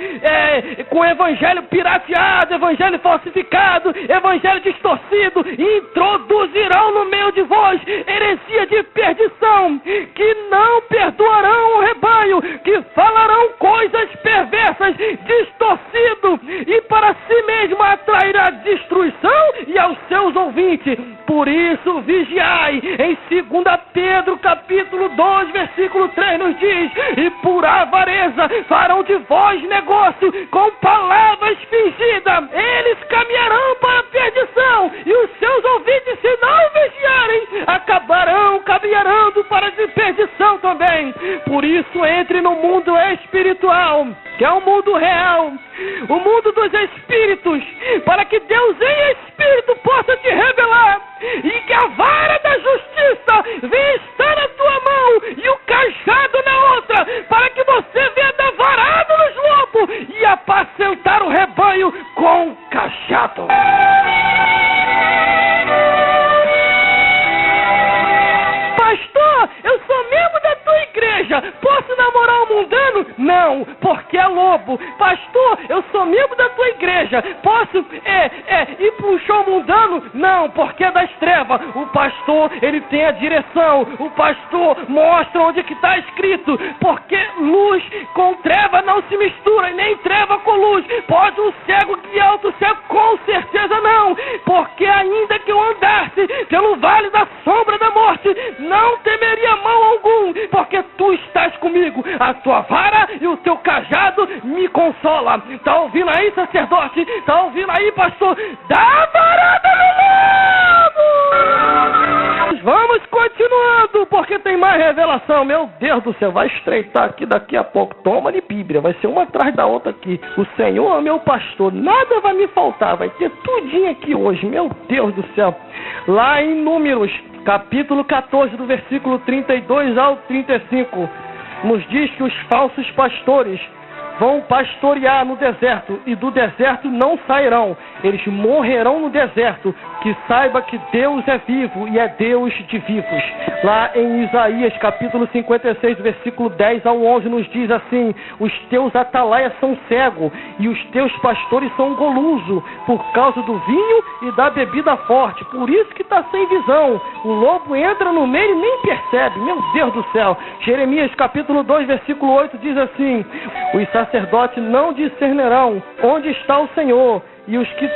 com evangelho pirateado, evangelho falsificado, evangelho distorcido, e introduzirão no meio de vós heresia de perdição, que não perdoarão o rebanho, que falarão coisas perversas, distorcido, e para si mesmo atrairá destruição e aos seus ouvintes. Por isso vigiai. Em 2 Pedro capítulo 2 versículo 3 nos diz: e por avareza farão de vós negócio com palavras fingidas, eles caminharão para a perdição, e os seus ouvintes, se não vigiarem, acabarão caminhando para a perdição também. Por isso entre no mundo espiritual, que é o mundo real, o mundo dos espíritos, para que Deus em espírito possa te revelar, e que a vara da justiça venha estar na tua mão e o cajado na outra, para que você venha dar varado nos lobos e apacentar o rebanho com o cajado. Pastor, eu sou membro da tua igreja, posso namorar um mundano? Não, porque é lobo. Pastor, eu sou membro da tua igreja, posso ir para um show mundano? Não, porque é das trevas. O pastor, ele tem a direção, o pastor mostra onde que está escrito, porque luz com treva não se mistura, e nem treva com luz. Pode um cego guiar outro cego? Com certeza não, porque ainda que eu andasse pelo vale da sombra da morte, não temeria mal algum, porque tu estás comigo. A tua vara e o teu cajado me consola. Tá ouvindo aí, sacerdote? Tá ouvindo aí, pastor? Dá a varada no lobo! Vamos continuando, porque tem mais revelação. Meu Deus do céu, vai estreitar aqui daqui a pouco. Toma-lhe Bíblia, vai ser uma atrás da outra aqui. O Senhor é meu pastor, nada vai me faltar, vai ter tudinho aqui hoje. Meu Deus do céu. Lá em Números, capítulo 14, do versículo 32 ao 35, nos diz que os falsos pastores vão pastorear no deserto, e do deserto não sairão, eles morrerão no deserto. Que saiba que Deus é vivo e é Deus de vivos. Lá em Isaías capítulo 56, versículo 10 ao 11 nos diz assim: os teus atalaias são cegos e os teus pastores são golosos por causa do vinho e da bebida forte, por isso que está sem visão. O lobo entra no meio e nem percebe. Meu Deus do céu. Jeremias capítulo 2 versículo 8 diz assim: os sacerdotes não discernirão onde está o Senhor, e os que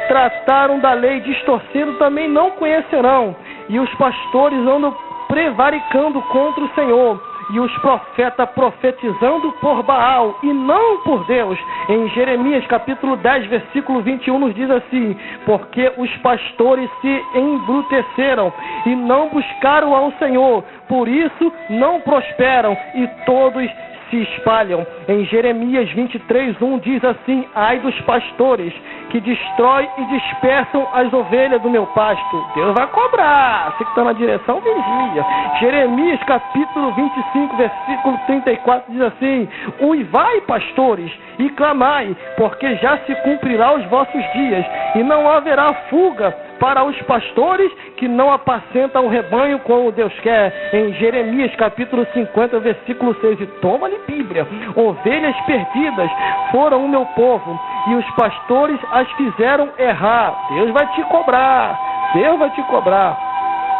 trataram da lei distorcendo também não conhecerão, e os pastores andam prevaricando contra o Senhor, e os profetas profetizando por Baal e não por Deus. Em Jeremias capítulo 10 versículo 21 nos diz assim: porque os pastores se embruteceram e não buscaram ao Senhor, por isso não prosperam e todos se espalham. Em Jeremias 23:1 diz assim: ai dos pastores que destrói e dispersam as ovelhas do meu pasto. Deus vai cobrar. Você que está na direção, vigia. Jeremias capítulo 25 versículo 34 diz assim: uivai, pastores, e clamai, porque já se cumprirá os vossos dias, e não haverá fuga para os pastores que não apacentam o rebanho como Deus quer. Em Jeremias capítulo 50, versículo 6. E toma-lhe Bíblia. Ovelhas perdidas foram o meu povo, e os pastores as fizeram errar. Deus vai te cobrar. Deus vai te cobrar.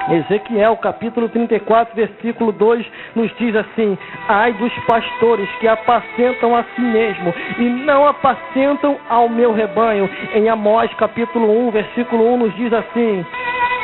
Ezequiel capítulo 34, versículo 2 nos diz assim: ai dos pastores que apacentam a si mesmo e não apacentam ao meu rebanho. Em Amós capítulo 1, versículo 1 nos diz assim: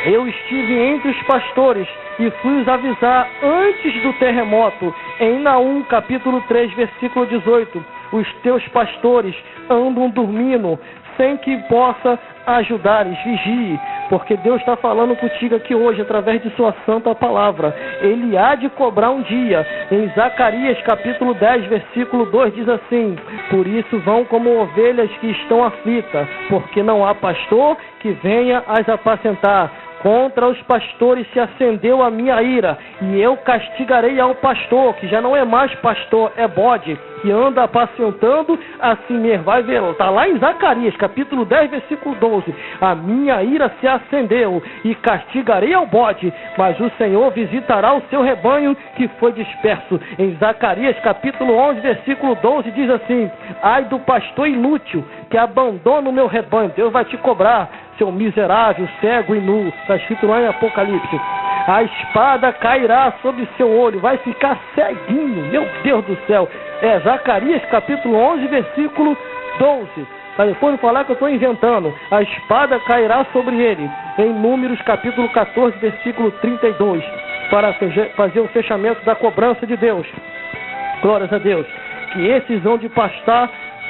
eu estive entre os pastores e fui os avisar antes do terremoto. Em Naum capítulo 3, versículo 18: os teus pastores andam dormindo sem que possa ajudares. Vigie, porque Deus está falando contigo aqui hoje através de sua santa palavra. Ele há de cobrar um dia. Em Zacarias capítulo 10, versículo 2 diz assim: por isso vão como ovelhas que estão aflitas, porque não há pastor que venha as apacentar. Contra os pastores se acendeu a minha ira, e eu castigarei ao pastor, que já não é mais pastor, é bode, que anda apacentando a si mesmo. Vai ver, está lá em Zacarias, capítulo 10, versículo 12. A minha ira se acendeu, e castigarei ao bode, mas o Senhor visitará o seu rebanho que foi disperso. Em Zacarias, capítulo 11, versículo 12, diz assim: ai do pastor inútil, que abandona o meu rebanho. Deus vai te cobrar, seu miserável, cego e nu. Está escrito lá em Apocalipse. A espada cairá sobre seu olho, vai ficar ceguinho. Meu Deus do céu. É Zacarias capítulo 11, versículo 12. Para depois não falar que eu estou inventando. A espada cairá sobre ele. Em Números capítulo 14, versículo 32. Para fazer o fechamento da cobrança de Deus. Glórias a Deus. Que esses vão de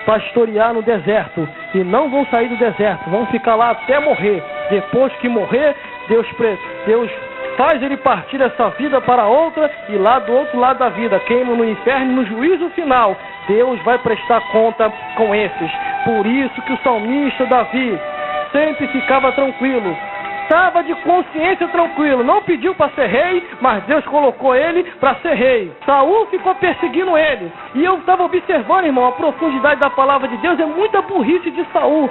pastorear no deserto e não vão sair do deserto, vão ficar lá até morrer. Depois que morrer, Deus faz ele partir dessa vida para outra, e lá do outro lado da vida queima no inferno. No juízo final Deus vai prestar conta com esses. Por isso que o salmista Davi sempre ficava tranquilo, estava de consciência tranquilo, não pediu para ser rei, mas Deus colocou ele para ser rei. Saul ficou perseguindo ele, e eu estava observando, irmão, a profundidade da palavra de Deus. É muita burrice de Saul.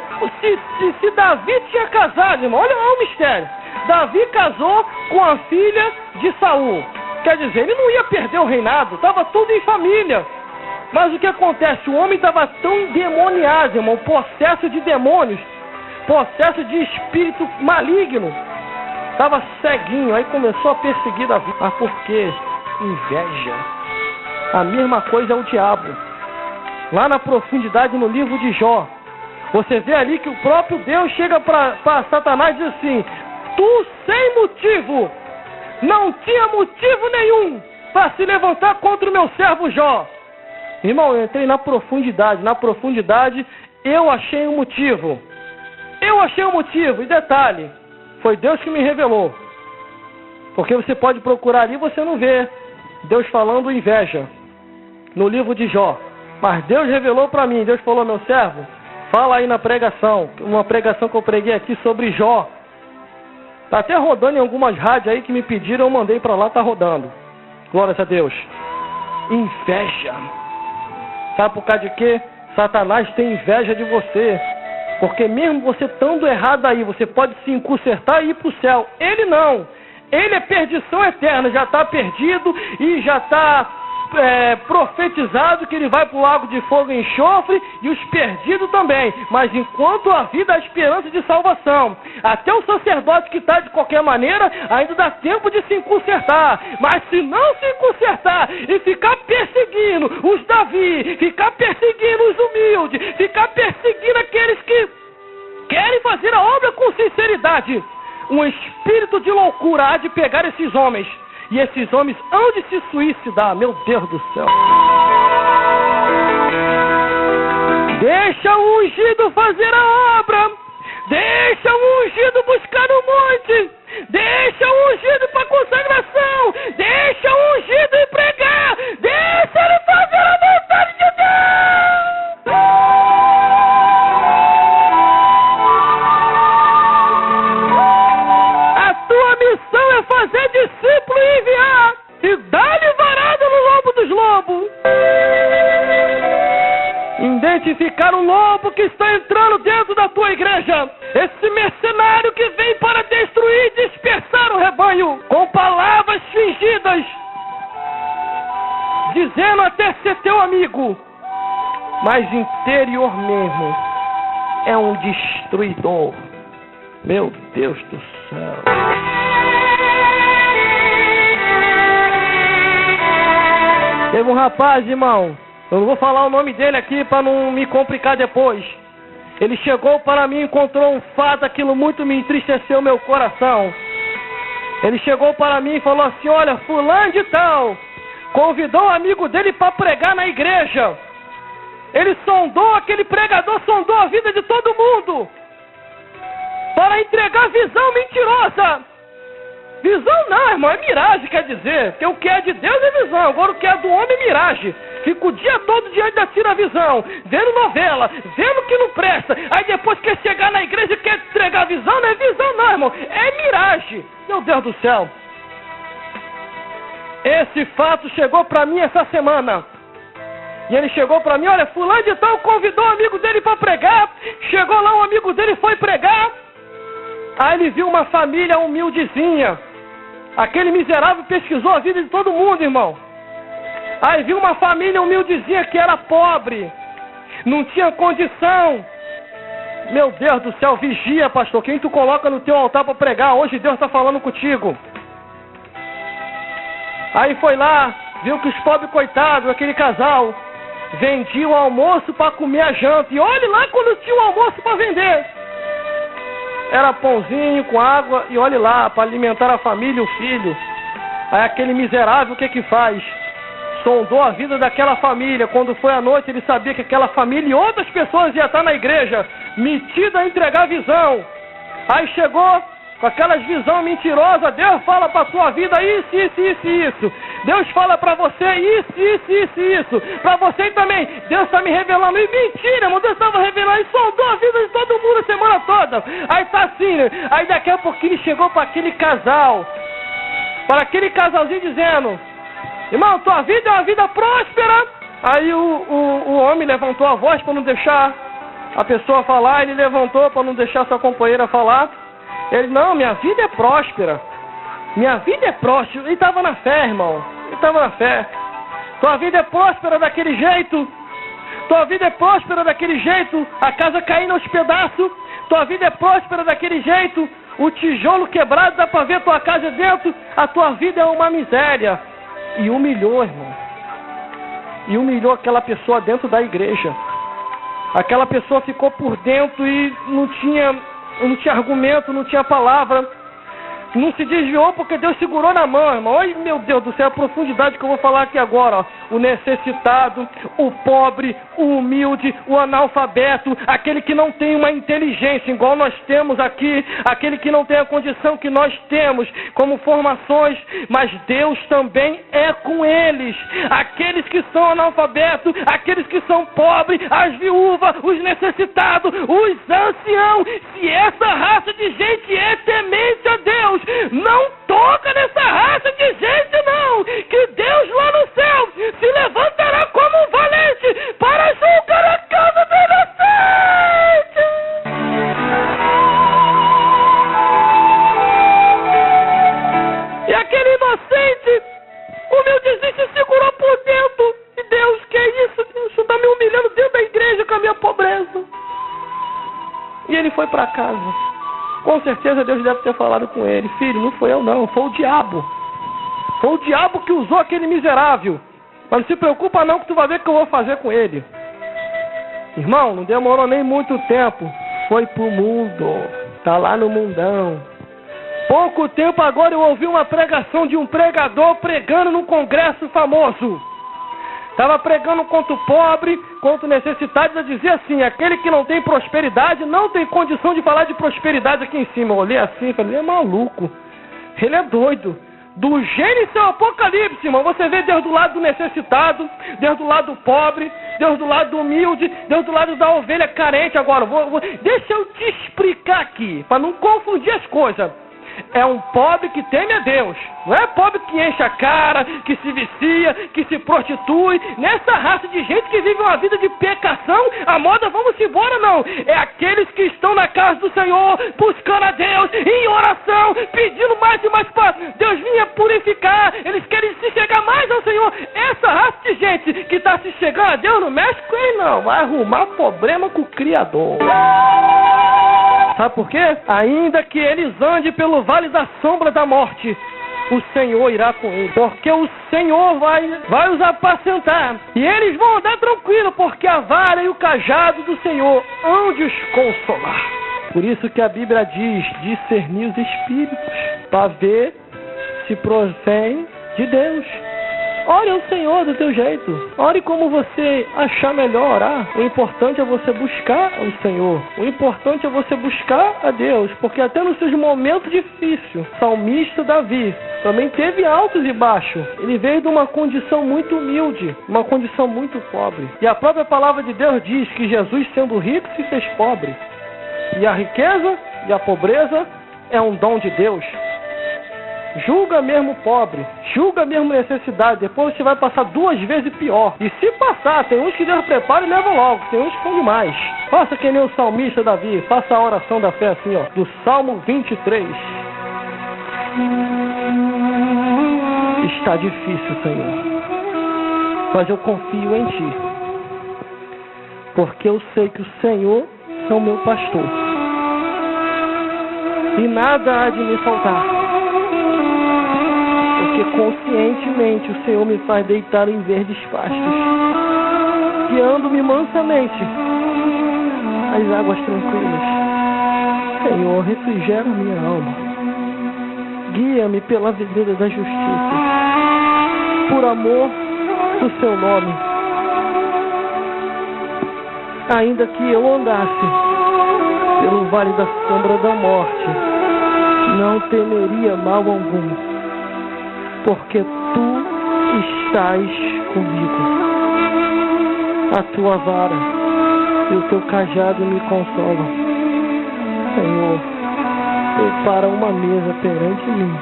Se Davi tinha casado, irmão, olha o mistério. Davi casou com a filha de Saul, quer dizer, ele não ia perder o reinado, estava tudo em família. Mas o que acontece? O homem estava tão endemoniado, irmão, possesso de demônios, possesso de espírito maligno, estava ceguinho, aí começou a perseguir Davi. Mas por quê? Inveja. A mesma coisa é o diabo. Lá na profundidade, no livro de Jó, você vê ali que o próprio Deus chega para Satanás e diz assim: tu sem motivo, não tinha motivo nenhum para se levantar contra o meu servo Jó. Irmão, eu entrei na profundidade eu achei um motivo. E detalhe, foi Deus que me revelou. Porque você pode procurar ali e você não vê Deus falando inveja no livro de Jó. Mas Deus revelou para mim. Deus falou: meu servo, fala aí na pregação. Uma pregação que eu preguei aqui sobre Jó. Está até rodando em algumas rádios aí que me pediram, eu mandei para lá, está rodando. Glórias a Deus. Inveja. Sabe por causa de quê? Satanás tem inveja de você. Porque mesmo você estando errado aí, você pode se consertar e ir para o céu. Ele não. Ele é perdição eterna. Já está perdido e já está profetizado que ele vai para o lago de fogo e enxofre, e os perdidos também. Mas enquanto a vida, a esperança de salvação. Até o sacerdote que está de qualquer maneira, ainda dá tempo de se consertar. Mas se não se consertar e ficar perseguindo os Davi, ficar perseguindo os humildes, ficar perseguindo aqueles que querem fazer a obra com sinceridade, um espírito de loucura há de pegar esses homens. E esses homens hão de se suicidar. Meu Deus do céu. Deixa o ungido fazer a obra. Deixa o ungido buscar no monte. Deixa o ungido para consagração. Deixa o ungido ir pregar. Deixa ele fazer a vontade de Deus. A tua missão é fazer discípulo e enviar. E dá-lhe varada no lobo dos lobos. Identificar o lobo que está entrando dentro da tua igreja. Esse mercenário que vem para destruir e dispersar o rebanho com palavras fingidas, dizendo até ser teu amigo, mas interior mesmo é um destruidor. Meu Deus do céu. Teve um rapaz, irmão, eu não vou falar o nome dele aqui para não me complicar depois. Ele chegou para mim, encontrou um fato, aquilo muito me entristeceu meu coração. Ele chegou para mim e falou assim: olha, fulano de tal convidou um amigo dele para pregar na igreja. Ele sondou, aquele pregador sondou a vida de todo mundo para entregar visão mentirosa. Visão não, irmão, é miragem, quer dizer. Porque o que é de Deus é visão, agora o que é do homem é miragem. Fica o dia todo diante da tira-visão, vendo novela, vendo que não presta. Aí depois quer chegar na igreja e quer entregar visão, não é visão não, irmão, é miragem. Meu Deus do céu. Esse fato chegou para mim essa semana. E ele chegou para mim: olha, fulano de tal convidou um amigo dele para pregar. Chegou lá, um amigo dele foi pregar. Aí ele viu uma família humildezinha. Aquele miserável pesquisou a vida de todo mundo, irmão. Aí viu uma família humildezinha que era pobre, não tinha condição. Meu Deus do céu, vigia, pastor. Quem tu coloca no teu altar para pregar? Hoje Deus está falando contigo. Aí foi lá, viu que os pobres coitados, aquele casal, vendiam o almoço para comer a janta. E olhe lá quando tinha o almoço para vender. Era pãozinho com água e olhe lá, para alimentar a família e o filho. Aí aquele miserável, o que faz? Sondou a vida daquela família. Quando foi à noite, ele sabia que aquela família e outras pessoas iam estar na igreja, metida a entregar visão. Aí chegou com aquelas visões mentirosas: Deus fala para a sua vida isso, isso, isso, isso. Deus fala para você isso, isso, isso, isso. Para você também, Deus está me revelando. E mentira, irmão, Deus estava revelando e sondou a vida de todo mundo a semana toda. Aí tá assim, né? Aí daqui a pouquinho ele chegou para aquele casal, para aquele casalzinho, dizendo: irmão, tua vida é uma vida próspera. Aí o homem levantou a voz para não deixar a pessoa falar. Ele levantou para não deixar sua companheira falar. Ele: não, minha vida é próspera. Minha vida é próspera. Ele estava na fé, irmão. Ele estava na fé. Tua vida é próspera daquele jeito. Tua vida é próspera daquele jeito. A casa caindo aos pedaços. Tua vida é próspera daquele jeito. O tijolo quebrado, dá para ver tua casa dentro. A tua vida é uma miséria. E humilhou, irmão. E humilhou aquela pessoa dentro da igreja. Aquela pessoa ficou por dentro e não tinha argumento, não tinha palavra. Não se desviou porque Deus segurou na mão, irmão. Olha, meu Deus do céu, a profundidade que eu vou falar aqui agora. Ó. O necessitado, o pobre, o humilde, o analfabeto, aquele que não tem uma inteligência igual nós temos aqui, aquele que não tem a condição que nós temos como formações, mas Deus também é com eles. Aqueles que são analfabetos, aqueles que são pobres, as viúvas, os necessitados, os anciãos. Se essa raça de gente é temente a Deus, não toca nessa raça de gente não, que Deus lá no céu se levantará como um valente para julgar a casa do inocente. E aquele inocente, humildezinho, se segurou por dentro. E Deus, que é isso? Deus está me humilhando dentro da igreja com a minha pobreza. E ele foi para casa. Com certeza Deus deve ter falado com ele: filho, não foi eu não, foi o diabo. Foi o diabo que usou aquele miserável. Mas não se preocupa não, que tu vai ver o que eu vou fazer com ele. Irmão, não demorou nem muito tempo. Foi pro mundo. Tá lá no mundão. Pouco tempo agora eu ouvi uma pregação de um pregador pregando num congresso famoso. Estava pregando contra o pobre, contra o necessitado. Eu dizia assim: aquele que não tem prosperidade não tem condição de falar de prosperidade aqui em cima. Eu olhei assim e falei: ele é maluco, ele é doido. Do Gênesis ao Apocalipse, irmão, você vê Deus do lado do necessitado, Deus do lado do pobre, Deus do lado do humilde, Deus do lado da ovelha carente. Agora, deixa eu te explicar aqui, para não confundir as coisas. é um pobre que teme a Deus. Não é pobre que enche a cara, que se vicia, que se prostitui. Nessa raça de gente que vive uma vida de pecação, a moda vamos embora, não. É aqueles que estão na casa do Senhor, buscando a Deus, em oração, pedindo mais e mais para Deus vinha purificar. Eles querem se chegar mais ao Senhor. Essa raça de gente que está se chegando a Deus não mexe com ele, não. Vai arrumar problema com o Criador. Sabe por quê? Ainda que eles andem pelo vale da sombra da morte, o Senhor irá com eles, porque o Senhor vai os apacentar. E eles vão andar tranquilo, porque a vara e o cajado do Senhor hão de os consolar. Por isso que a Bíblia diz, discernir os espíritos, para ver se provém de Deus. Ore ao Senhor do teu jeito. Ore como você achar melhor orar. O importante é você buscar o Senhor. O importante é você buscar a Deus. Porque até nos seus momentos difíceis, o salmista Davi também teve altos e baixos. Ele veio de uma condição muito humilde, uma condição muito pobre. E a própria palavra de Deus diz que Jesus, sendo rico, se fez pobre. E a riqueza e a pobreza é um dom de Deus. Julga mesmo pobre, julga mesmo necessidade, depois você vai passar 2 vezes pior. E se passar, tem uns que Deus prepara e leva logo, tem uns que são demais. Faça que nem o salmista Davi, faça a oração da fé assim, ó, do Salmo 23. Está difícil, Senhor, mas eu confio em Ti, porque eu sei que o Senhor é o meu pastor e nada há de me faltar. Porque conscientemente o Senhor me faz deitar em verdes pastos, guiando-me mansamente às águas tranquilas. Senhor, refrigera minha alma, guia-me pela vereda da justiça, por amor do seu nome. Ainda que eu andasse pelo vale da sombra da morte, não temeria mal algum, porque Tu estás comigo. A Tua vara e o Teu cajado me consolam. Senhor, prepara uma mesa perante mim,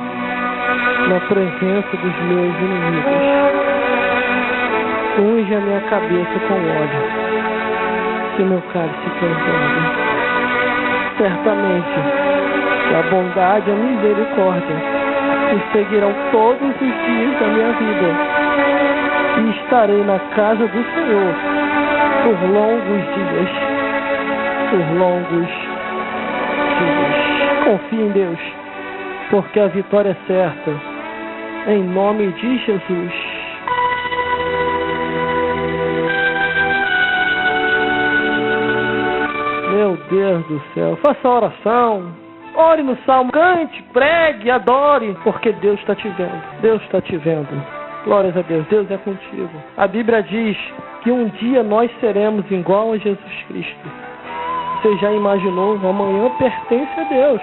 na presença dos meus inimigos. Unge a minha cabeça com óleo, que meu cálice transborda. Certamente, a bondade e a misericórdia me seguirão todos os dias da minha vida, e estarei na casa do Senhor por longos dias. Por longos dias. Confie em Deus, porque a vitória é certa. Em nome de Jesus. Meu Deus do céu, faça oração. Ore no salmo, cante, pregue, adore, porque Deus está te vendo. Deus está te vendo. Glórias a Deus, Deus é contigo. A Bíblia diz que um dia nós seremos igual a Jesus Cristo. Você já imaginou? Amanhã pertence a Deus.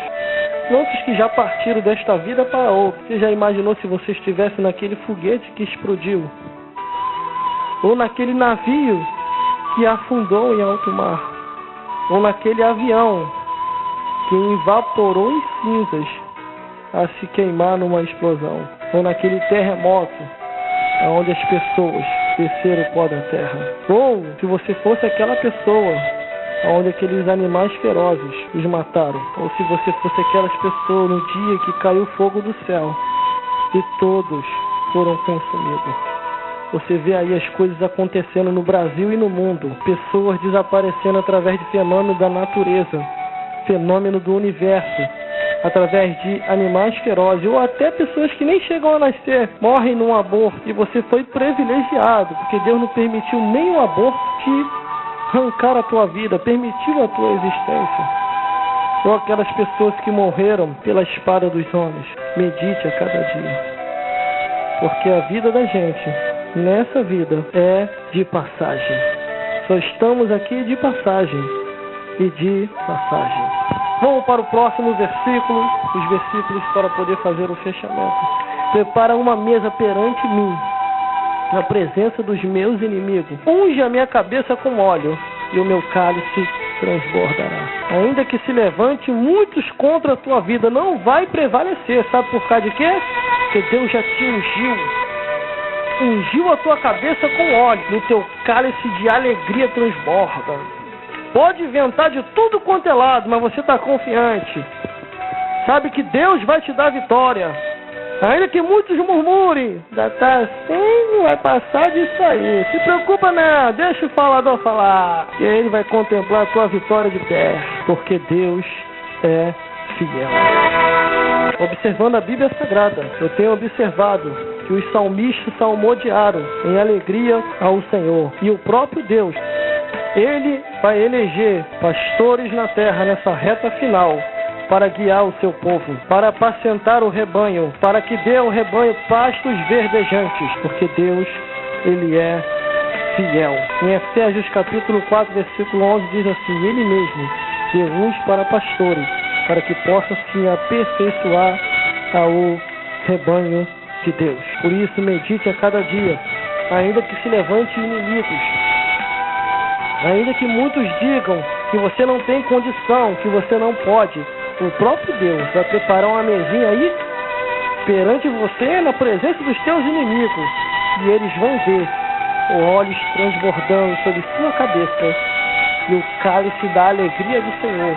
Outros que já partiram desta vida para outra. Você já imaginou se você estivesse naquele foguete que explodiu? Ou naquele navio que afundou em alto mar? Ou naquele avião que evaporou em cinzas a se queimar numa explosão, ou naquele terremoto onde as pessoas desceram o pó da terra, ou se você fosse aquela pessoa onde aqueles animais ferozes os mataram, ou se você fosse aquelas pessoas no dia que caiu fogo do céu e todos foram consumidos. Você vê aí as coisas acontecendo no Brasil e no mundo, pessoas desaparecendo através de fenômenos da natureza, fenômeno do universo, através de animais ferozes, ou até pessoas que nem chegam a nascer, morrem num aborto, e você foi privilegiado, porque Deus não permitiu nem o aborto te arrancar a tua vida, permitiu a tua existência. Ou aquelas pessoas que morreram pela espada dos homens. Medite a cada dia, porque a vida da gente, nessa vida, é de passagem. Só estamos aqui de passagem. E de passagem. Vamos para o próximo versículo, os versículos para poder fazer o fechamento. Prepara uma mesa perante mim, na presença dos meus inimigos. Unge a minha cabeça com óleo, e o meu cálice transbordará. Ainda que se levante muitos contra a tua vida, não vai prevalecer. Sabe por causa de quê? Porque Deus já te ungiu a tua cabeça com óleo, no teu cálice de alegria transborda. Pode inventar de tudo quanto é lado, mas você está confiante. Sabe que Deus vai te dar vitória. Ainda que muitos murmurem, já está assim, não vai passar disso aí. Se preocupa não, deixa o falador falar. E ele vai contemplar a tua vitória de pé, porque Deus é fiel. Observando a Bíblia Sagrada, eu tenho observado que os salmistas salmodiaram em alegria ao Senhor. E o próprio Deus, Ele vai eleger pastores na terra nessa reta final, para guiar o seu povo, para apacentar o rebanho, para que dê ao rebanho pastos verdejantes, porque Deus, Ele é fiel. Em Efésios capítulo 4, versículo 11, diz assim: Ele mesmo deu uns para pastores, para que possa se aperfeiçoar ao rebanho de Deus. Por isso, medite a cada dia, ainda que se levante inimigos, ainda que muitos digam que você não tem condição, que você não pode, o próprio Deus vai preparar uma mesinha aí perante você, na presença dos teus inimigos, e eles vão ver olhos transbordando sobre sua cabeça e o cálice da alegria do Senhor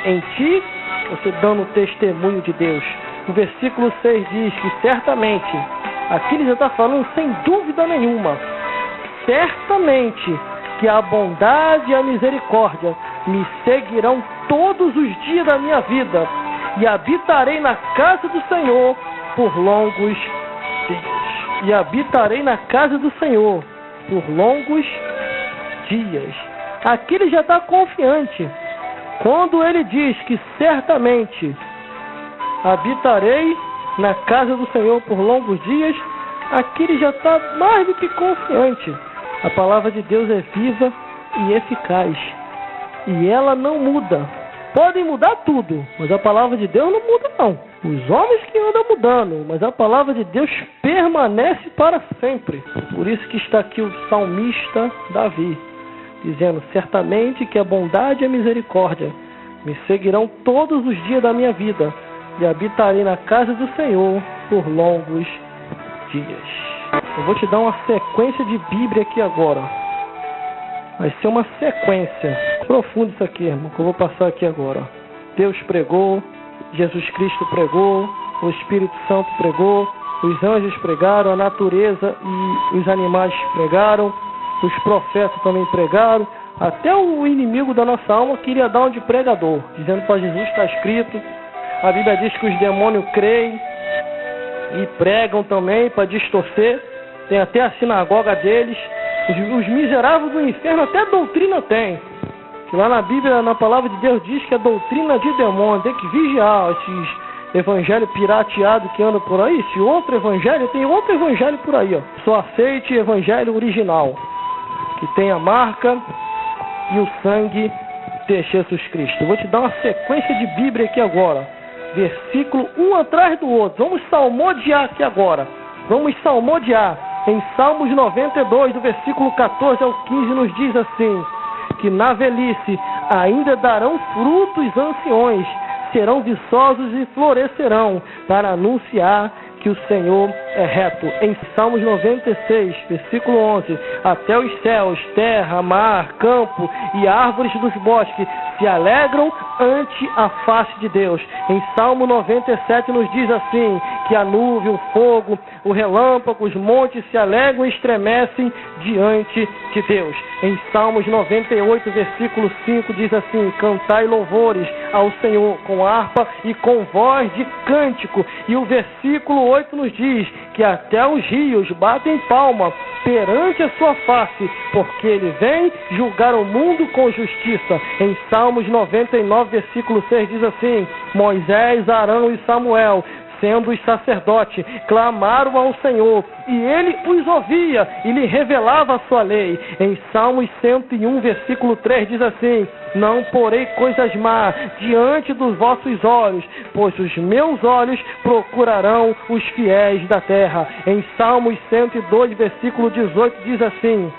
em ti, você dando testemunho de Deus. O versículo 6 diz que certamente, aqui ele já está falando sem dúvida nenhuma, certamente que a bondade e a misericórdia me seguirão todos os dias da minha vida, e habitarei na casa do Senhor por longos dias. E habitarei na casa do Senhor por longos dias. Aqui ele já está confiante. Quando ele diz que certamente habitarei na casa do Senhor por longos dias, aqui ele já está mais do que confiante. A palavra de Deus é viva e eficaz, e ela não muda. Podem mudar tudo, mas a palavra de Deus não muda não. Os homens que andam mudando, mas a palavra de Deus permanece para sempre. Por isso que está aqui o salmista Davi, dizendo: certamente que a bondade e a misericórdia me seguirão todos os dias da minha vida, e habitarei na casa do Senhor por longos dias. Eu vou te dar uma sequência de Bíblia aqui agora. Vai ser uma sequência. Profundo isso aqui, irmão, que eu vou passar aqui agora. Deus pregou, Jesus Cristo pregou, o Espírito Santo pregou, os anjos pregaram, a natureza e os animais pregaram, os profetas também pregaram, até o inimigo da nossa alma queria dar um de pregador, dizendo para Jesus: está escrito. A Bíblia diz que os demônios creem e pregam também para distorcer. Tem até a sinagoga deles. Os miseráveis do inferno até doutrina tem. Lá na Bíblia, na palavra de Deus, diz que é doutrina de demônio. Tem que vigiar esses evangelhos pirateados que andam por aí. Se outro evangelho, tem outro evangelho por aí, ó. Só aceite o evangelho original, que tem a marca e o sangue de Jesus Cristo. Eu vou te dar uma sequência de Bíblia aqui agora. Versículo um atrás do outro. Vamos salmodiar aqui agora. Vamos salmodiar. Em Salmos 92, do versículo 14 ao 15, nos diz assim: que na velhice ainda darão frutos anciões, serão viçosos e florescerão, para anunciar que o Senhor é reto. Em Salmos 96, versículo 11: até os céus, terra, mar, campo e árvores dos bosques se alegram ante a face de Deus. Em Salmo 97 nos diz assim: que a nuvem, o fogo, o relâmpago, os montes se alegram e estremecem diante de Deus. Em Salmos 98, versículo 5 diz assim: cantai louvores ao Senhor com harpa e com voz de cântico. E o versículo 8 nos diz que até os rios batem palma perante a sua face, porque ele vem julgar o mundo com justiça. Em Salmos 99, versículo 6 diz assim: Moisés, Arão e Samuel, sendo os sacerdotes, clamaram ao Senhor, e ele os ouvia e lhe revelava a sua lei. Em Salmos 101, versículo 3 diz assim: não porei coisas más diante dos vossos olhos, pois os meus olhos procurarão os fiéis da terra. Em Salmos 102, versículo 18 diz assim: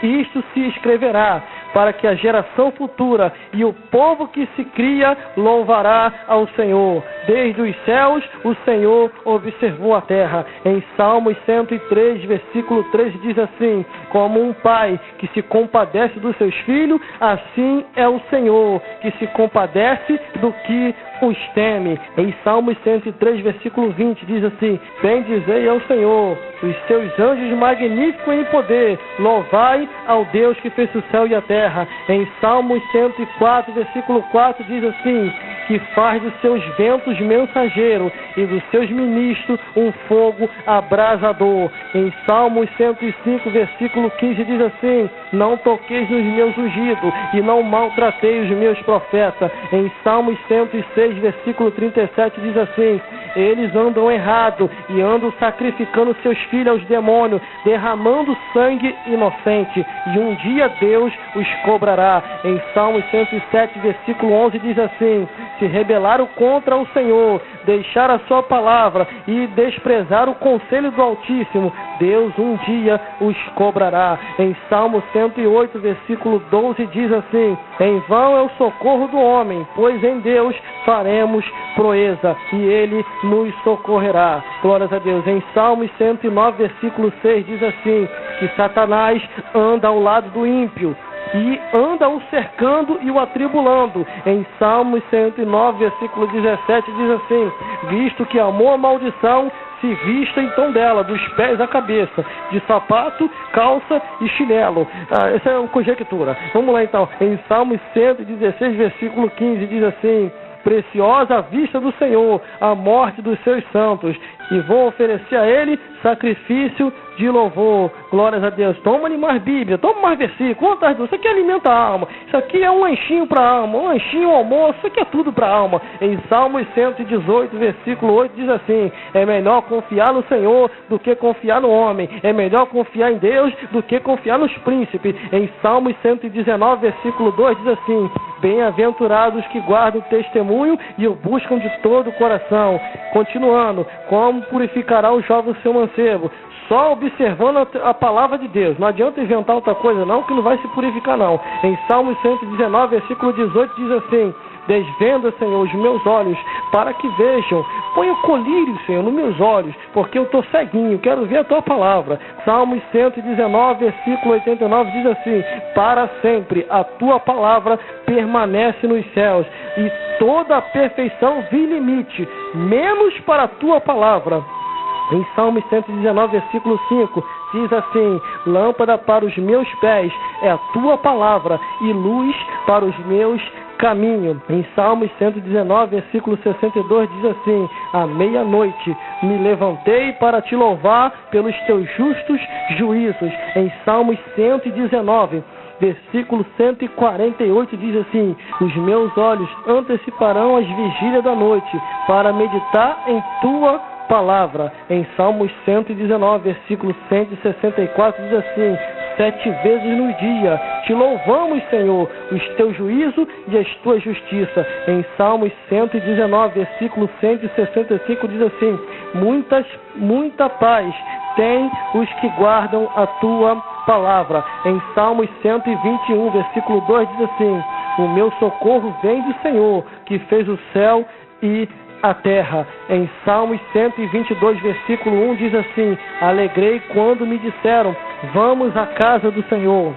isto se escreverá para que a geração futura e o povo que se cria louvará ao Senhor. Desde os céus o Senhor observou a terra. Em Salmos 103, versículo 13 diz assim: como um pai que se compadece dos seus filhos, assim é o Senhor que se compadece do que os teme. Em Salmos 103, versículo 20 diz assim: bendizei ao Senhor, os seus anjos magníficos em poder, louvai ao Deus que fez o céu e a terra. Em Salmos 104, versículo 4 diz assim: que faz dos seus ventos mensageiro e dos seus ministros um fogo abrasador. Em Salmos 105, versículo 15 diz assim: não toqueis nos meus ungidos e não maltratei os meus profetas. Em Salmos 106, versículo 37 diz assim: eles andam errado e andam sacrificando seus filhos aos demônios, derramando sangue inocente, e um dia Deus os cobrará. Em Salmos 107, versículo 11 diz assim: se rebelaram contra o Senhor, deixaram a sua palavra e desprezaram o conselho do Altíssimo, Deus um dia os cobrará. Em Salmo 108, versículo 12 diz assim: em vão é o socorro do homem, pois em Deus faremos proeza e Ele nos socorrerá. Glórias a Deus. Em Salmos 109, versículo 6 diz assim: que Satanás anda ao lado do ímpio e anda o cercando e o atribulando. Em Salmos 109, versículo 17 diz assim: visto que amou a maldição, se vista então dela, dos pés à cabeça, de sapato, calça e chinelo. Essa é uma conjectura. Vamos lá então. Em Salmos 116, versículo 15 diz assim: preciosa a vista do Senhor, a morte dos seus santos, e vou oferecer a Ele sacrifício de louvor. Glórias a Deus. Toma-lhe mais Bíblia, toma mais versículo. Isso aqui alimenta a alma. Isso aqui é um lanchinho para a alma, um lanchinho, um almoço. Isso aqui é tudo para a alma. Em Salmos 118, versículo 8 diz assim: é melhor confiar no Senhor do que confiar no homem. É melhor confiar em Deus do que confiar nos príncipes. Em Salmos 119, versículo 2 diz assim: bem-aventurados que guardam o testemunho e o buscam de todo o coração. Continuando: como purificará o jovem o seu mancebo? Só observando a palavra de Deus. Não adianta inventar outra coisa não, que não vai se purificar não. Em Salmos 119, versículo 18 diz assim: desvenda, Senhor, os meus olhos, para que vejam. Põe o colírio, Senhor, nos meus olhos, porque eu estou ceguinho, quero ver a Tua palavra. Salmos 119, versículo 89 diz assim: para sempre a Tua palavra permanece nos céus, e toda a perfeição vi limite, menos para a Tua palavra. Em Salmos 119, versículo 5, diz assim: lâmpada para os meus pés é a Tua palavra, e luz para os meus caminhos. Em Salmos 119, versículo 62, diz assim: à meia-noite me levantei para Te louvar pelos Teus justos juízos. Em Salmos 119, versículo 148 diz assim: os meus olhos anteciparão as vigílias da noite, para meditar em Tua palavra. Em Salmos 119, versículo 164 diz assim: 7 vezes no dia Te louvamos, Senhor, os Teus juízos e as Tuas justiças. Em Salmos 119, versículo 165 diz assim: muita paz tem os que guardam a Tua palavra. Em Salmos 121, versículo 2 diz assim: o meu socorro vem do Senhor, que fez o céu e a terra. Em Salmos 122, versículo 1 diz assim: alegrei quando me disseram, vamos à casa do Senhor.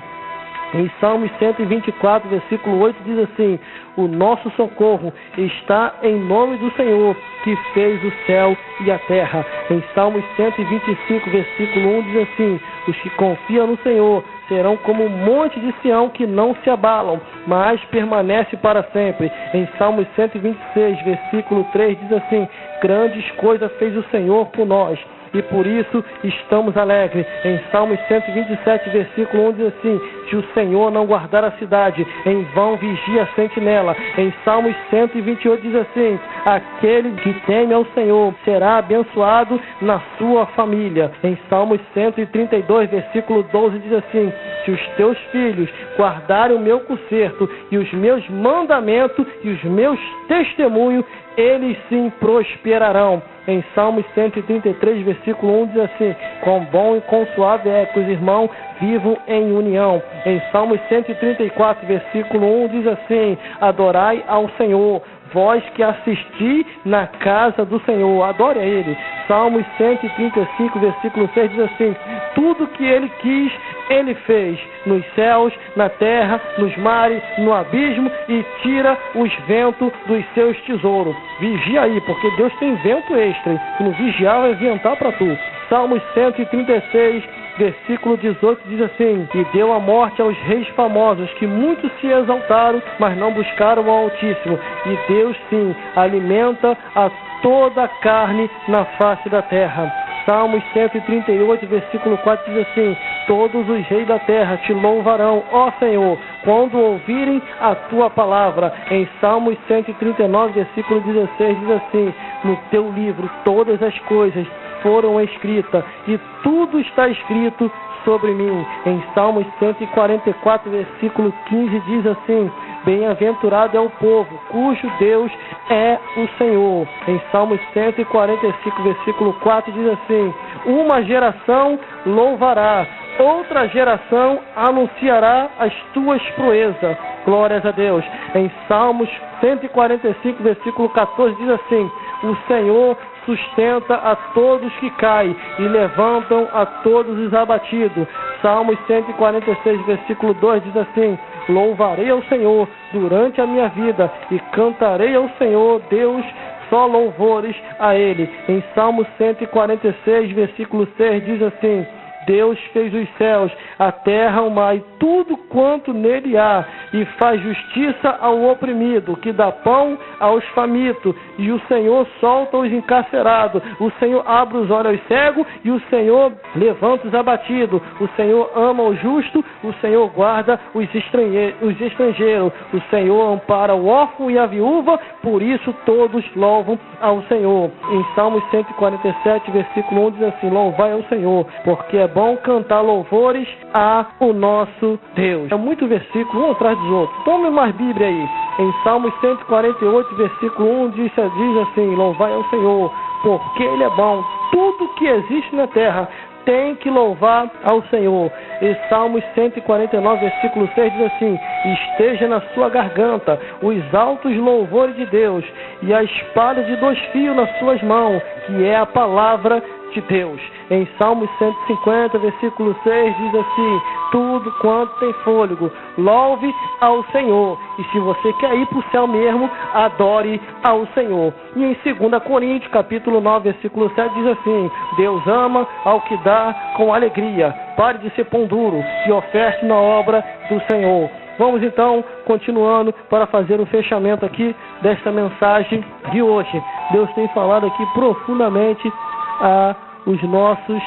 Em Salmos 124, versículo 8 diz assim: o nosso socorro está em nome do Senhor, que fez o céu e a terra. Em Salmos 125, versículo 1 diz assim: os que confiam no Senhor serão como um monte de Sião que não se abalam, mas permanece para sempre. Em Salmos 126, versículo 3 diz assim: grandes coisas fez o Senhor por nós, e por isso estamos alegres. Em Salmos 127, versículo 1 diz assim: se o Senhor não guardar a cidade, em vão vigia a sentinela. Em Salmos 128 diz assim: aquele que teme ao Senhor será abençoado na sua família. Em Salmos 132, versículo 12 diz assim: se os teus filhos guardarem o meu conserto e os meus mandamentos e os meus testemunhos, eles sim prosperarão. Em Salmos 133, versículo 1 diz assim: quão bom e quão suave é que os irmãos vivam em união. Em Salmos 134, versículo 1 diz assim: adorai ao Senhor, vós que assisti na casa do Senhor, adore a Ele. Salmos 135, versículo 6 diz assim: tudo que Ele quis, Ele fez, nos céus, na terra, nos mares, no abismo, e tira os ventos dos seus tesouros. Vigia aí, porque Deus tem vento extra, se não vigiar vai ventar para tu. Salmos 136, versículo 18 diz assim: e deu a morte aos reis famosos, que muitos se exaltaram, mas não buscaram o Altíssimo. E Deus, sim, alimenta a toda a carne na face da terra. Salmos 138, versículo 4 diz assim: todos os reis da terra te louvarão, ó Senhor, quando ouvirem a tua palavra. Em Salmos 139, versículo 16 diz assim: no teu livro todas as coisas foram escritas, e tudo está escrito sobre mim. Em Salmos 144, versículo 15 diz assim: bem-aventurado é o povo cujo Deus é o Senhor. Em Salmos 145, versículo 4 diz assim: uma geração louvará, outra geração anunciará as tuas proezas. Glórias a Deus. Em Salmos 145, versículo 14 diz assim: o Senhor sustenta a todos que caem e levantam a todos os abatidos. Salmos 146, versículo 2 diz assim: louvarei ao Senhor durante a minha vida e cantarei ao Senhor Deus só louvores a Ele. Em Salmo 146, versículo 6 diz assim: Deus fez os céus, a terra, o mar e tudo quanto nele há, e faz justiça ao oprimido, que dá pão aos famintos, e o Senhor solta os encarcerados. O Senhor abre os olhos aos cegos, e o Senhor levanta os abatidos. O Senhor ama o justo, o Senhor guarda os estrangeiros. O Senhor ampara o órfão e a viúva, por isso todos louvam ao Senhor. Em Salmos 147, versículo 1 diz assim: louvai ao Senhor, porque é bom cantar louvores a o nosso Deus. É muito versículo, um atrás dos outros. Tome mais Bíblia aí. Em Salmos 148, versículo 1 diz assim: louvai ao Senhor, porque Ele é bom. Tudo que existe na terra tem que louvar ao Senhor. E Salmos 149, versículo 6 diz assim: esteja na sua garganta os altos louvores de Deus, e a espada de 2 fios nas suas mãos, que é a palavra de Deus. Em Salmos 150, versículo 6 diz assim: tudo quanto tem fôlego, louve ao Senhor. E se você quer ir para o céu mesmo, adore ao Senhor. E em 2 Coríntios, capítulo 9, versículo 7 diz assim: Deus ama ao que dá com alegria. Pare de ser pão duro e oferte na obra do Senhor. Vamos então, continuando, para fazer o fechamento aqui desta mensagem de hoje. Deus tem falado aqui profundamente a os nossos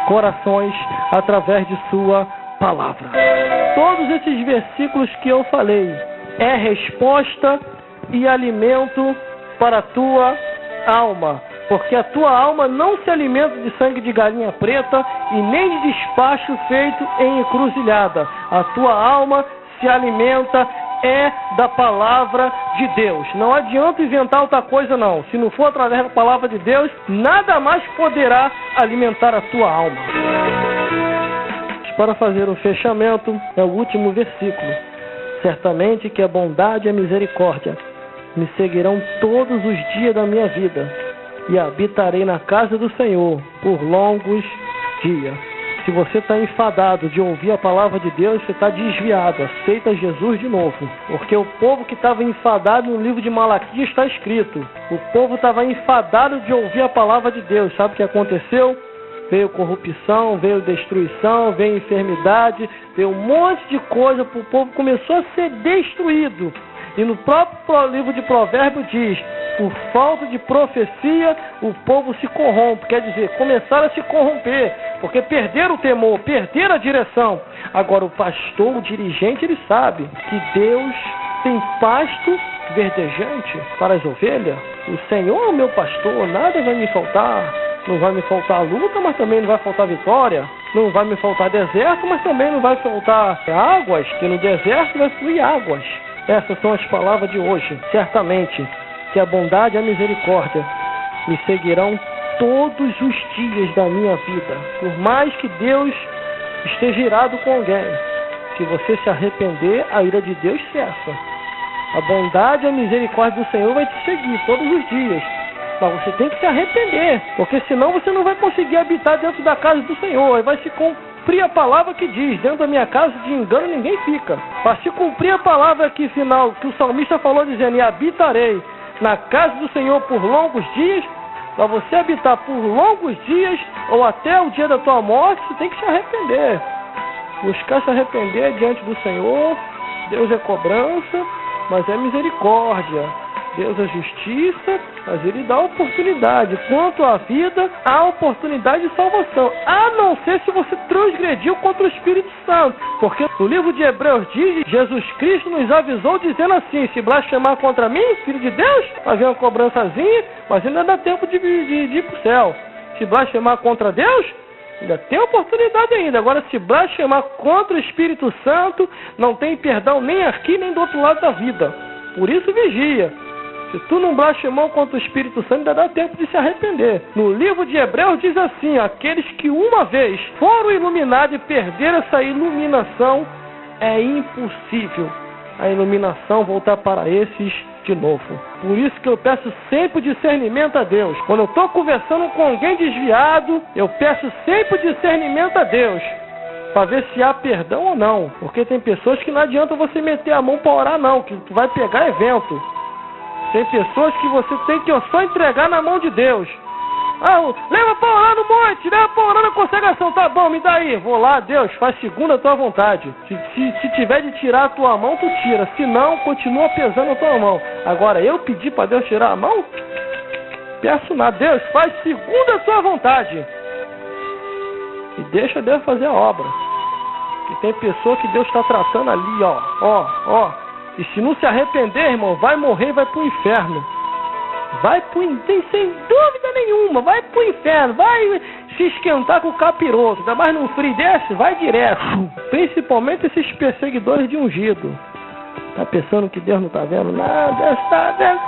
corações através de sua palavra. Todos esses versículos que eu falei é resposta e alimento para a tua alma, porque a tua alma não se alimenta de sangue de galinha preta e nem de despacho feito em encruzilhada. A tua alma se alimenta da palavra de Deus. Não adianta inventar outra coisa não. Se não for através da palavra de Deus, nada mais poderá alimentar a tua alma. Para fazer o fechamento, é o último versículo. Certamente que a bondade e a misericórdia me seguirão todos os dias da minha vida, e habitarei na casa do Senhor por longos dias. Se você está enfadado de ouvir a palavra de Deus, você está desviado. Aceita Jesus de novo. Porque o povo que estava enfadado no livro de Malaquias está escrito. O povo estava enfadado de ouvir a palavra de Deus. Sabe o que aconteceu? Veio corrupção, veio destruição, veio enfermidade, veio um monte de coisa. O povo começou a ser destruído. E no próprio livro de Provérbios diz: por falta de profecia, o povo se corrompe. Quer dizer, começaram a se corromper, porque perderam o temor, perderam a direção. Agora o pastor, o dirigente, ele sabe que Deus tem pasto verdejante para as ovelhas. O Senhor é o meu pastor, nada vai me faltar. Não vai me faltar luta, mas também não vai faltar vitória. Não vai me faltar deserto, mas também não vai faltar águas, que no deserto vai fluir águas. Essas são as palavras de hoje. Certamente que a bondade e a misericórdia me seguirão todos os dias da minha vida. Por mais que Deus esteja irado com alguém, se você se arrepender, a ira de Deus cessa. A bondade e a misericórdia do Senhor vai te seguir todos os dias. Mas você tem que se arrepender, porque senão você não vai conseguir habitar dentro da casa do Senhor. Aí vai se cumprir a palavra que diz: dentro da minha casa de engano ninguém fica. Vai se cumprir a palavra aqui final, que o salmista falou, dizendo: e habitarei na casa do Senhor por longos dias. Para você habitar por longos dias, ou até o dia da tua morte, você tem que se arrepender. Buscar se arrepender diante do Senhor. Deus é cobrança, mas é misericórdia. Deus é justiça, mas Ele dá oportunidade. Quanto à vida, há oportunidade de salvação, a não ser se você transgrediu contra o Espírito Santo. Porque no livro de Hebreus diz, Jesus Cristo nos avisou dizendo assim: se blasfemar contra mim, Filho de Deus, vai vir uma cobrançazinha, mas ainda dá tempo de ir para o céu. Se blasfemar contra Deus, ainda tem oportunidade ainda. Agora, se blasfemar contra o Espírito Santo, não tem perdão nem aqui, nem do outro lado da vida. Por isso, vigia. Se tu não blasfemou contra o Espírito Santo, ainda dá tempo de se arrepender. No livro de Hebreus diz assim: aqueles que uma vez foram iluminados e perderam essa iluminação, é impossível a iluminação voltar para esses de novo. Por isso que eu peço sempre discernimento a Deus. Quando eu estou conversando com alguém desviado, eu peço sempre discernimento a Deus, para ver se há perdão ou não. Porque tem pessoas que não adianta você meter a mão para orar não, que tu vai pegar evento. Tem pessoas que você tem que só entregar na mão de Deus. Leva para orar no monte, leva para orar na consagração. Tá bom, me dá aí. Vou lá, Deus, faz segundo a tua vontade. Se tiver de tirar a tua mão, tu tira. Se não, continua pesando a tua mão. Agora, eu pedi para Deus tirar a mão? Peço nada. Deus, faz segundo a tua vontade. E deixa Deus fazer a obra. E tem pessoa que Deus está tratando ali, ó. E se não se arrepender, irmão, vai morrer e vai pro inferno. Vai pro inferno, sem dúvida nenhuma, vai pro inferno, vai se esquentar com o capiroto. Ainda mais num frio desse, vai direto. Principalmente esses perseguidores de ungido. Tá pensando que Deus não tá vendo nada? Deus tá vendo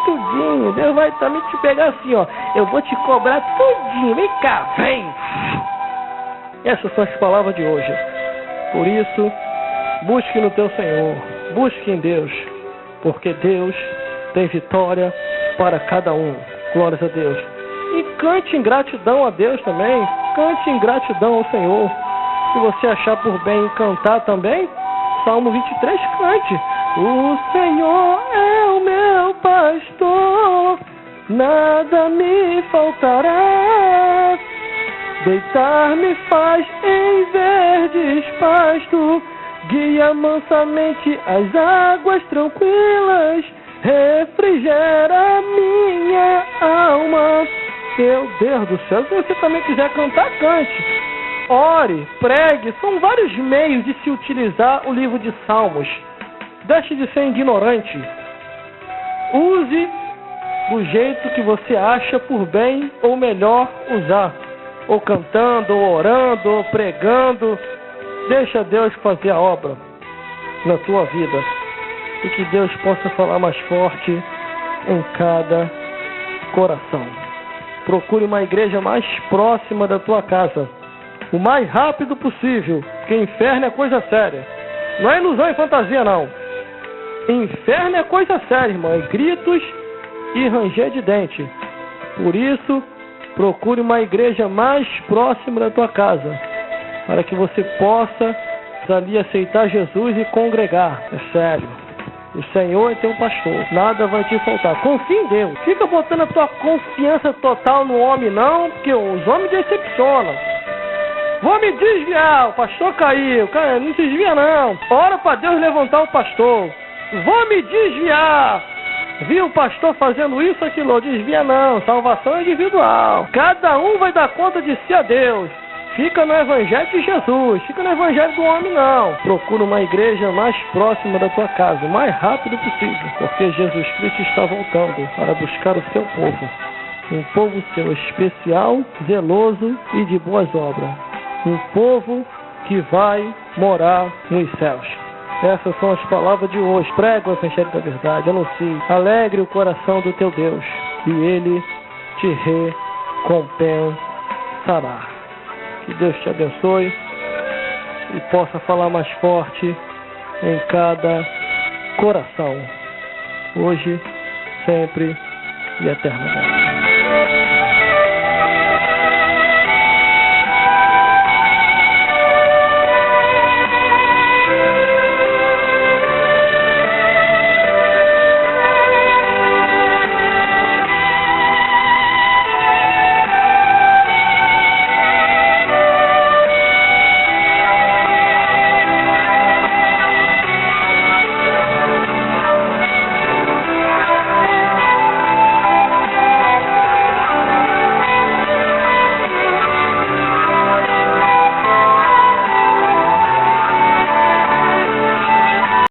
tudinho. Deus vai também te pegar assim, ó. Eu vou te cobrar tudinho, vem cá, vem. Essas são as palavras de hoje. Por isso, busque no teu Senhor, busque em Deus, porque Deus tem vitória para cada um. Glórias a Deus. E cante em gratidão a Deus também, cante em gratidão ao Senhor. Se você achar por bem cantar também, Salmo 23, cante. O Senhor é o meu pastor, nada me faltará. Deitar-me faz em verdes pastos, guia mansamente as águas tranquilas, refrigera minha alma. Meu Deus do céu, se você também quiser cantar, cante. Ore, pregue, são vários meios de se utilizar o livro de Salmos. Deixe de ser ignorante. Use do jeito que você acha por bem ou melhor usar. Ou cantando, ou orando, ou pregando. Deixa Deus fazer a obra na tua vida. E que Deus possa falar mais forte em cada coração. Procure uma igreja mais próxima da tua casa, o mais rápido possível, porque inferno é coisa séria. Não é ilusão e fantasia, não. Inferno é coisa séria, irmão. É gritos e ranger de dente. Por isso, procure uma igreja mais próxima da tua casa, para que você possa ali aceitar Jesus e congregar. É sério. O Senhor é teu pastor. Nada vai te faltar. Confia em Deus. Fica botando a tua confiança total no homem, não, porque os homens decepcionam. Vou me desviar, o pastor caiu. Cara, não desvia não. Ora para Deus levantar o pastor. Vou me desviar. Viu o pastor fazendo isso, aquilo? Desvia não. Salvação é individual. Cada um vai dar conta de si a Deus. Fica no evangelho de Jesus. Fica no evangelho do homem não. Procura uma igreja mais próxima da tua casa, o mais rápido possível. Porque Jesus Cristo está voltando para buscar o seu povo. Um povo seu especial, zeloso e de boas obras. Um povo que vai morar nos céus. Essas são as palavras de hoje. Prega o evangelho da verdade, anuncie. Alegre o coração do teu Deus. e Ele te recompensará. Que Deus te abençoe e possa falar mais forte em cada coração, hoje, sempre e eternamente.